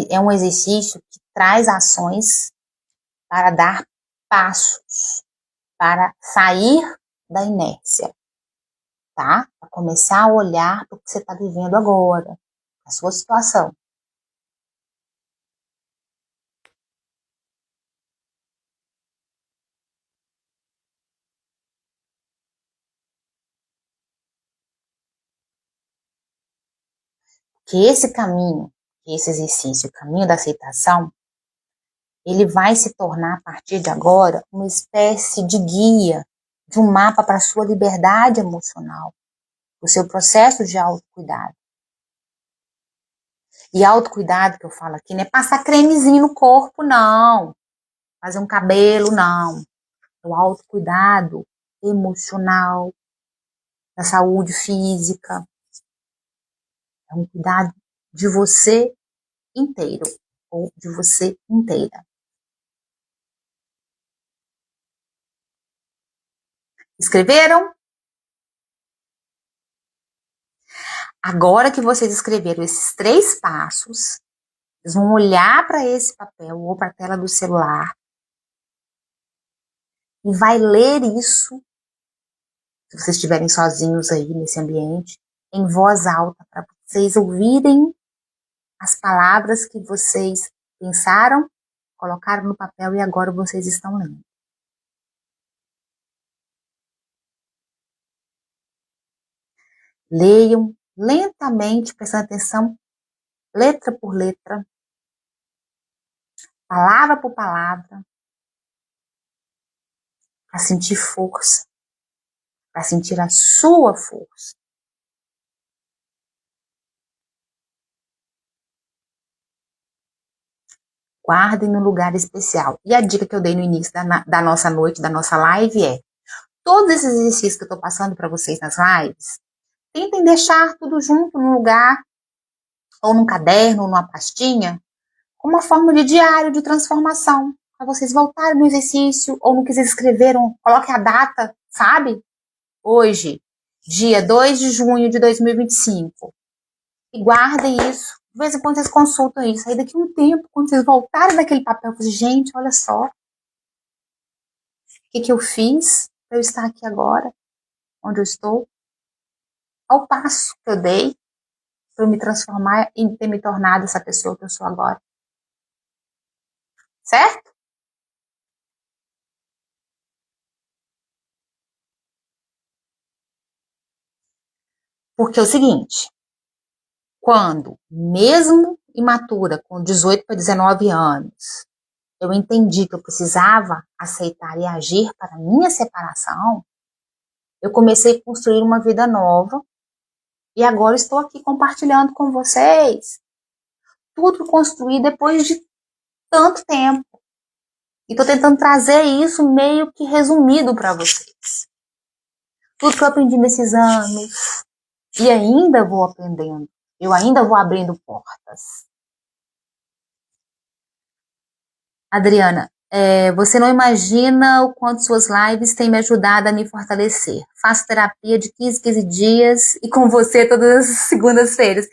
é um exercício que traz ações para dar passos, para sair da inércia, tá? Para começar a olhar para o que você está vivendo agora, a sua situação. Que esse caminho, esse exercício, o caminho da aceitação, ele vai se tornar, a partir de agora, uma espécie de guia, de um mapa para a sua liberdade emocional, o seu processo de autocuidado. E autocuidado que eu falo aqui não é passar cremezinho no corpo, não. Fazer um cabelo, não. O autocuidado emocional, da saúde física. É um cuidado de você inteiro, ou de você inteira. Escreveram? Agora que vocês escreveram esses 3 passos, Vocês vão olhar para esse papel ou para a tela do celular e vai ler isso, se vocês estiverem sozinhos aí nesse ambiente, em voz alta, para vocês ouvirem as palavras que vocês pensaram, colocaram no papel e agora vocês estão lendo. Leiam lentamente, prestando atenção, letra por letra, palavra por palavra, para sentir força, para sentir a sua força. Guardem no lugar especial. E a dica que eu dei no início da nossa noite, da nossa live é, todos esses exercícios que eu estou passando para vocês nas lives, tentem deixar tudo junto num lugar, ou num caderno, ou numa pastinha, como uma forma de diário de transformação, para vocês voltarem no exercício, ou no que vocês escreveram, coloque a data, sabe? Hoje, dia 2 de junho de 2025. E guardem isso. De vez em quando vocês consultam isso. Aí daqui a um tempo, quando vocês voltarem naquele papel, vocês, gente, olha só. O que eu fiz para eu estar aqui agora, onde eu estou? Ao passo que eu dei para eu me transformar e ter me tornado essa pessoa que eu sou agora. Certo? Porque é o seguinte, quando, mesmo imatura, com 18 para 19 anos, eu entendi que eu precisava aceitar e agir para a minha separação, eu comecei a construir uma vida nova e agora estou aqui compartilhando com vocês tudo que construí depois de tanto tempo. E estou tentando trazer isso meio que resumido para vocês. Tudo que eu aprendi nesses anos e ainda vou aprendendo. Eu ainda vou abrindo portas. Adriana, você não imagina o quanto suas lives têm me ajudado a me fortalecer. Faço terapia de 15 dias e com você todas as segundas-feiras.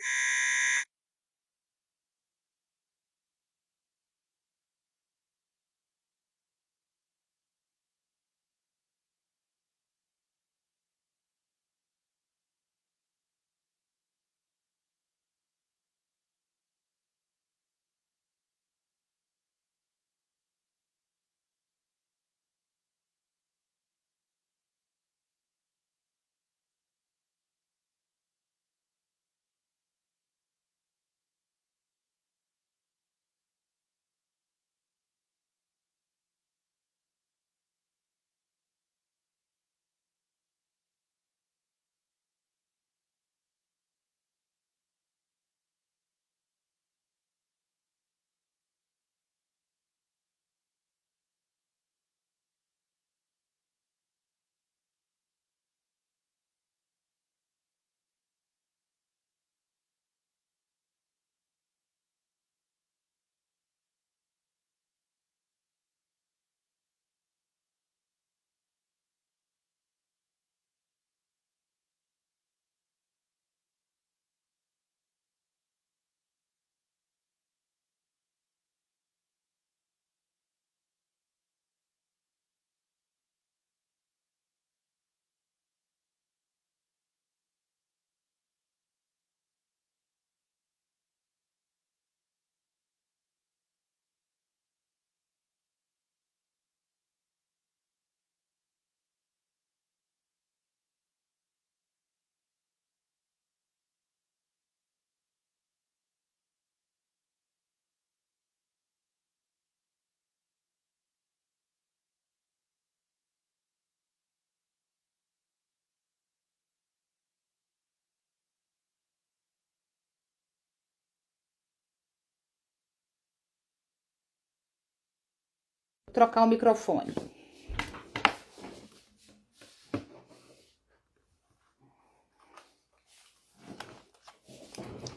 Vou trocar o microfone.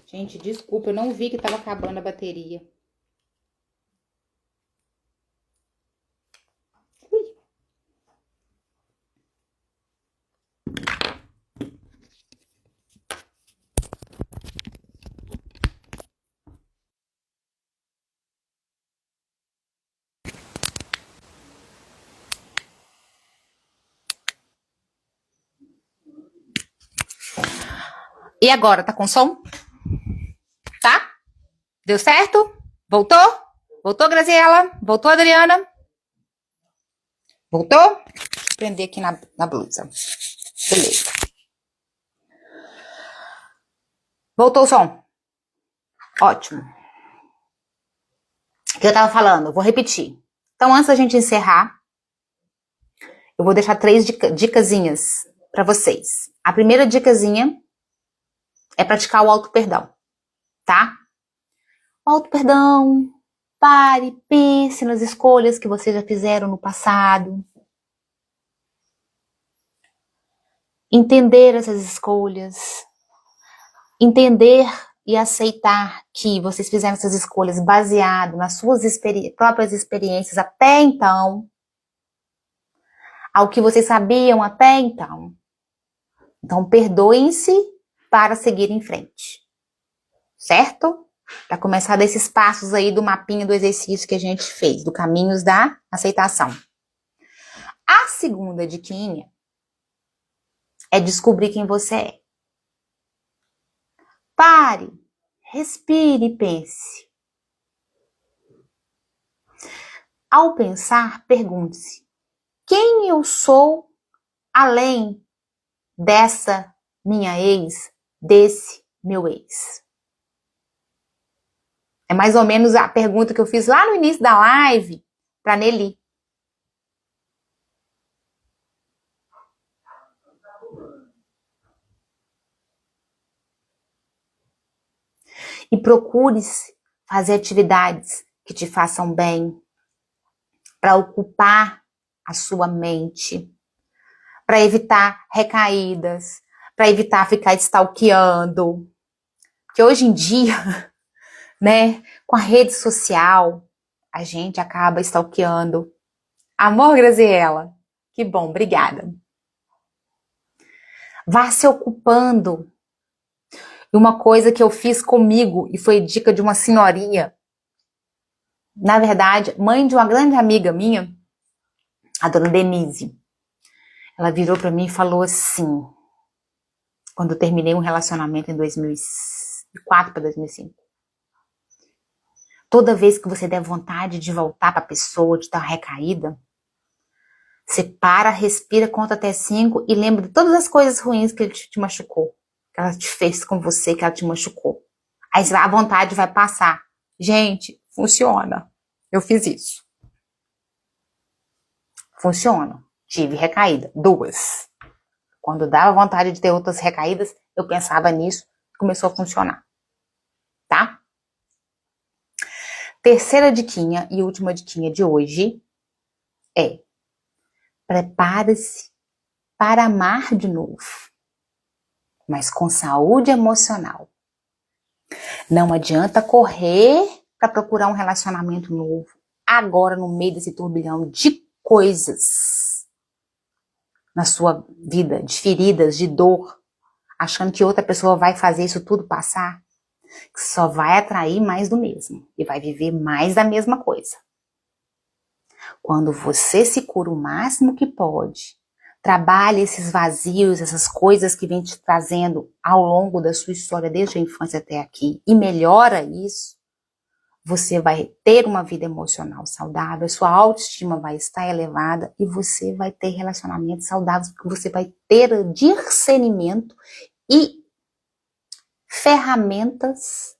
Gente, desculpa, eu não vi que estava acabando a bateria. E agora, tá com som? Tá? Deu certo? Voltou? Voltou, Graziela? Voltou, Adriana? Voltou? Deixa eu prender aqui na blusa. Beleza. Voltou o som? Ótimo. O que eu tava falando? Eu vou repetir. Então, antes da gente encerrar, eu vou deixar 3 dicasinhas para vocês. A primeira dicasinha é praticar o auto-perdão, tá? O auto-perdão, pare, pense nas escolhas que vocês já fizeram no passado. Entender essas escolhas. Entender e aceitar que vocês fizeram essas escolhas baseado nas suas próprias experiências até então, ao que vocês sabiam até então. Então, perdoem-se para seguir em frente. Certo? Para começar desses passos aí do mapinha do exercício que a gente fez, do caminhos da aceitação. A segunda diquinha é descobrir quem você é. Pare, respire e pense. Ao pensar, pergunte-se: quem eu sou além dessa minha ex, desse meu ex? É mais ou menos a pergunta que eu fiz lá no início da live para Nelly. E procure fazer atividades que te façam bem, para ocupar a sua mente, para evitar recaídas, para evitar ficar stalkeando. Porque hoje em dia, né, com a rede social, a gente acaba stalkeando. Amor, Graziela, que bom, obrigada. Vá se ocupando. E uma coisa que eu fiz comigo, e foi dica de uma senhorinha, na verdade, mãe de uma grande amiga minha, a dona Denise. Ela virou para mim e falou assim, quando eu terminei um relacionamento em 2004 para 2005. Toda vez que você der vontade de voltar para a pessoa, de dar uma recaída, você para, respira, conta até 5 e lembra de todas as coisas ruins que ele te machucou, que ela te fez com você, que ela te machucou. Aí a vontade vai passar. Gente, funciona. Eu fiz isso. Funciona. Tive recaída, 2. Quando dava vontade de ter outras recaídas, eu pensava nisso e começou a funcionar. Tá? Terceira diquinha e última diquinha de hoje é: prepare-se para amar de novo, mas com saúde emocional. Não adianta correr para procurar um relacionamento novo agora no meio desse turbilhão de coisas na sua vida, de feridas, de dor, achando que outra pessoa vai fazer isso tudo passar, que só vai atrair mais do mesmo e vai viver mais da mesma coisa. Quando você se cura o máximo que pode, trabalhe esses vazios, essas coisas que vem te trazendo ao longo da sua história, desde a infância até aqui, e melhora isso, você vai ter uma vida emocional saudável, sua autoestima vai estar elevada e você vai ter relacionamentos saudáveis, porque você vai ter discernimento e ferramentas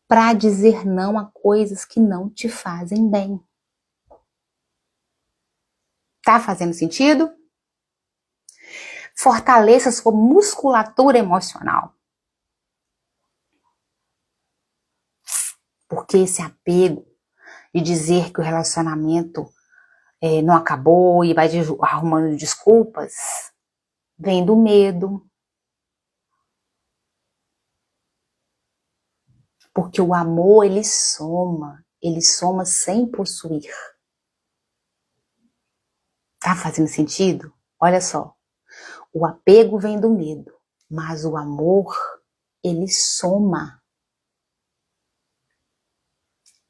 para dizer não a coisas que não te fazem bem. Tá fazendo sentido? Fortaleça sua musculatura emocional. Porque esse apego de dizer que o relacionamento não acabou e vai arrumando desculpas, vem do medo. Porque o amor, ele soma sem possuir. Tá fazendo sentido? Olha só, o apego vem do medo, mas o amor, ele soma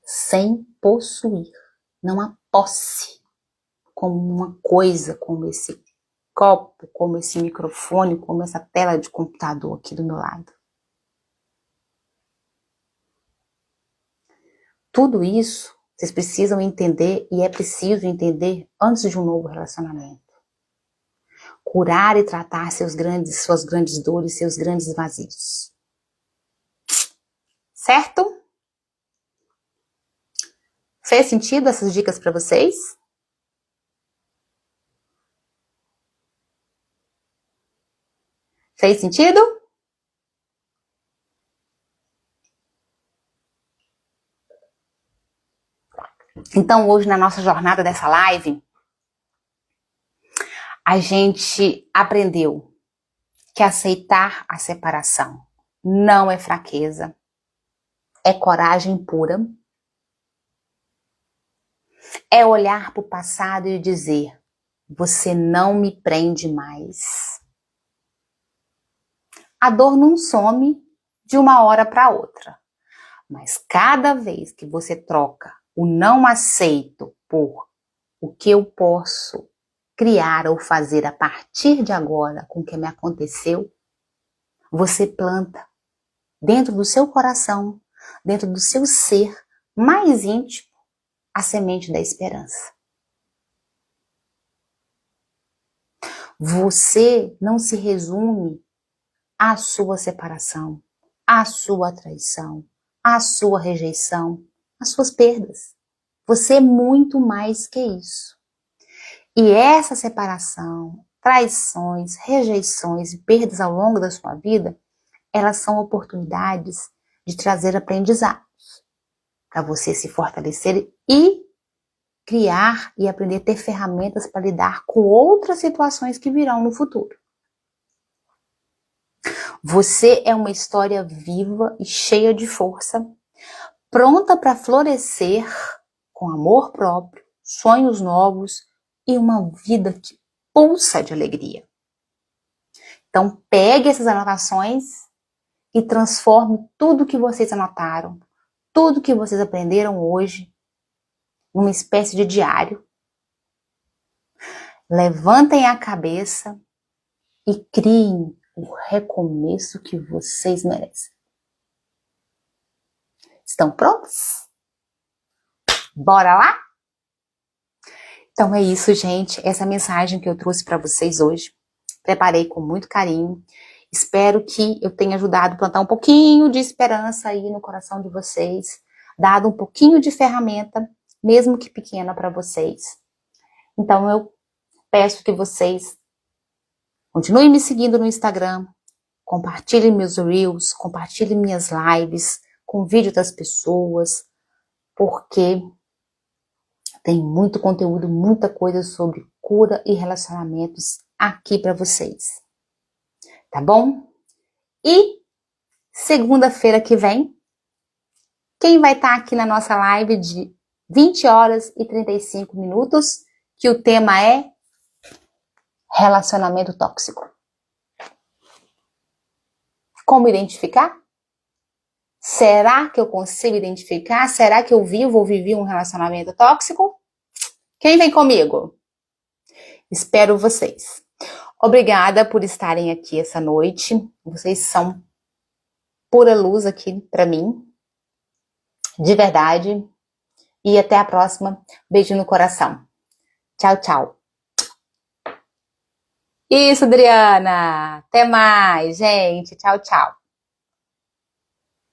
sem possuir. Não há posse como uma coisa como esse copo, como esse microfone, como essa tela de computador aqui do meu lado. Tudo isso vocês precisam entender e é preciso entender antes de um novo relacionamento. Curar e tratar suas grandes dores, seus grandes vazios. Certo? Fez sentido essas dicas para vocês? Fez sentido? Então, hoje, na nossa jornada dessa live, a gente aprendeu que aceitar a separação não é fraqueza, é coragem pura. É olhar para o passado e dizer: você não me prende mais. A dor não some de uma hora para outra, mas cada vez que você troca o não aceito por o que eu posso criar ou fazer a partir de agora com o que me aconteceu, você planta dentro do seu coração, dentro do seu ser mais íntimo, a semente da esperança. Você não se resume à sua separação, à sua traição, à sua rejeição, às suas perdas. Você é muito mais que isso. E essa separação, traições, rejeições e perdas ao longo da sua vida, elas são oportunidades de trazer aprendizados para você se fortalecer e criar e aprender a ter ferramentas para lidar com outras situações que virão no futuro. Você é uma história viva e cheia de força, pronta para florescer com amor próprio, sonhos novos e uma vida que pulsa de alegria. Então, pegue essas anotações e transforme tudo que vocês anotaram, tudo que vocês aprenderam hoje, numa espécie de diário. Levantem a cabeça e criem o recomeço que vocês merecem. Estão prontos? Bora lá? Então é isso, gente. Essa mensagem que eu trouxe para vocês hoje. Preparei com muito carinho. Espero que eu tenha ajudado a plantar um pouquinho de esperança aí no coração de vocês. Dado um pouquinho de ferramenta, mesmo que pequena, para vocês. Então eu peço que vocês continuem me seguindo no Instagram, compartilhem meus reels, compartilhem minhas lives, convide outras pessoas, porque tem muito conteúdo, muita coisa sobre cura e relacionamentos aqui para vocês. Tá bom? E segunda-feira que vem, quem vai estar aqui na nossa live de 20 horas e 35 minutos, que o tema é relacionamento tóxico. Como identificar? Será que eu consigo identificar? Será que eu vivo ou vivi um relacionamento tóxico? Quem vem comigo? Espero vocês. Obrigada por estarem aqui essa noite. Vocês são pura luz aqui para mim. De verdade. E até a próxima. Beijo no coração. Tchau, tchau. Isso, Adriana. Até mais, gente. Tchau, tchau.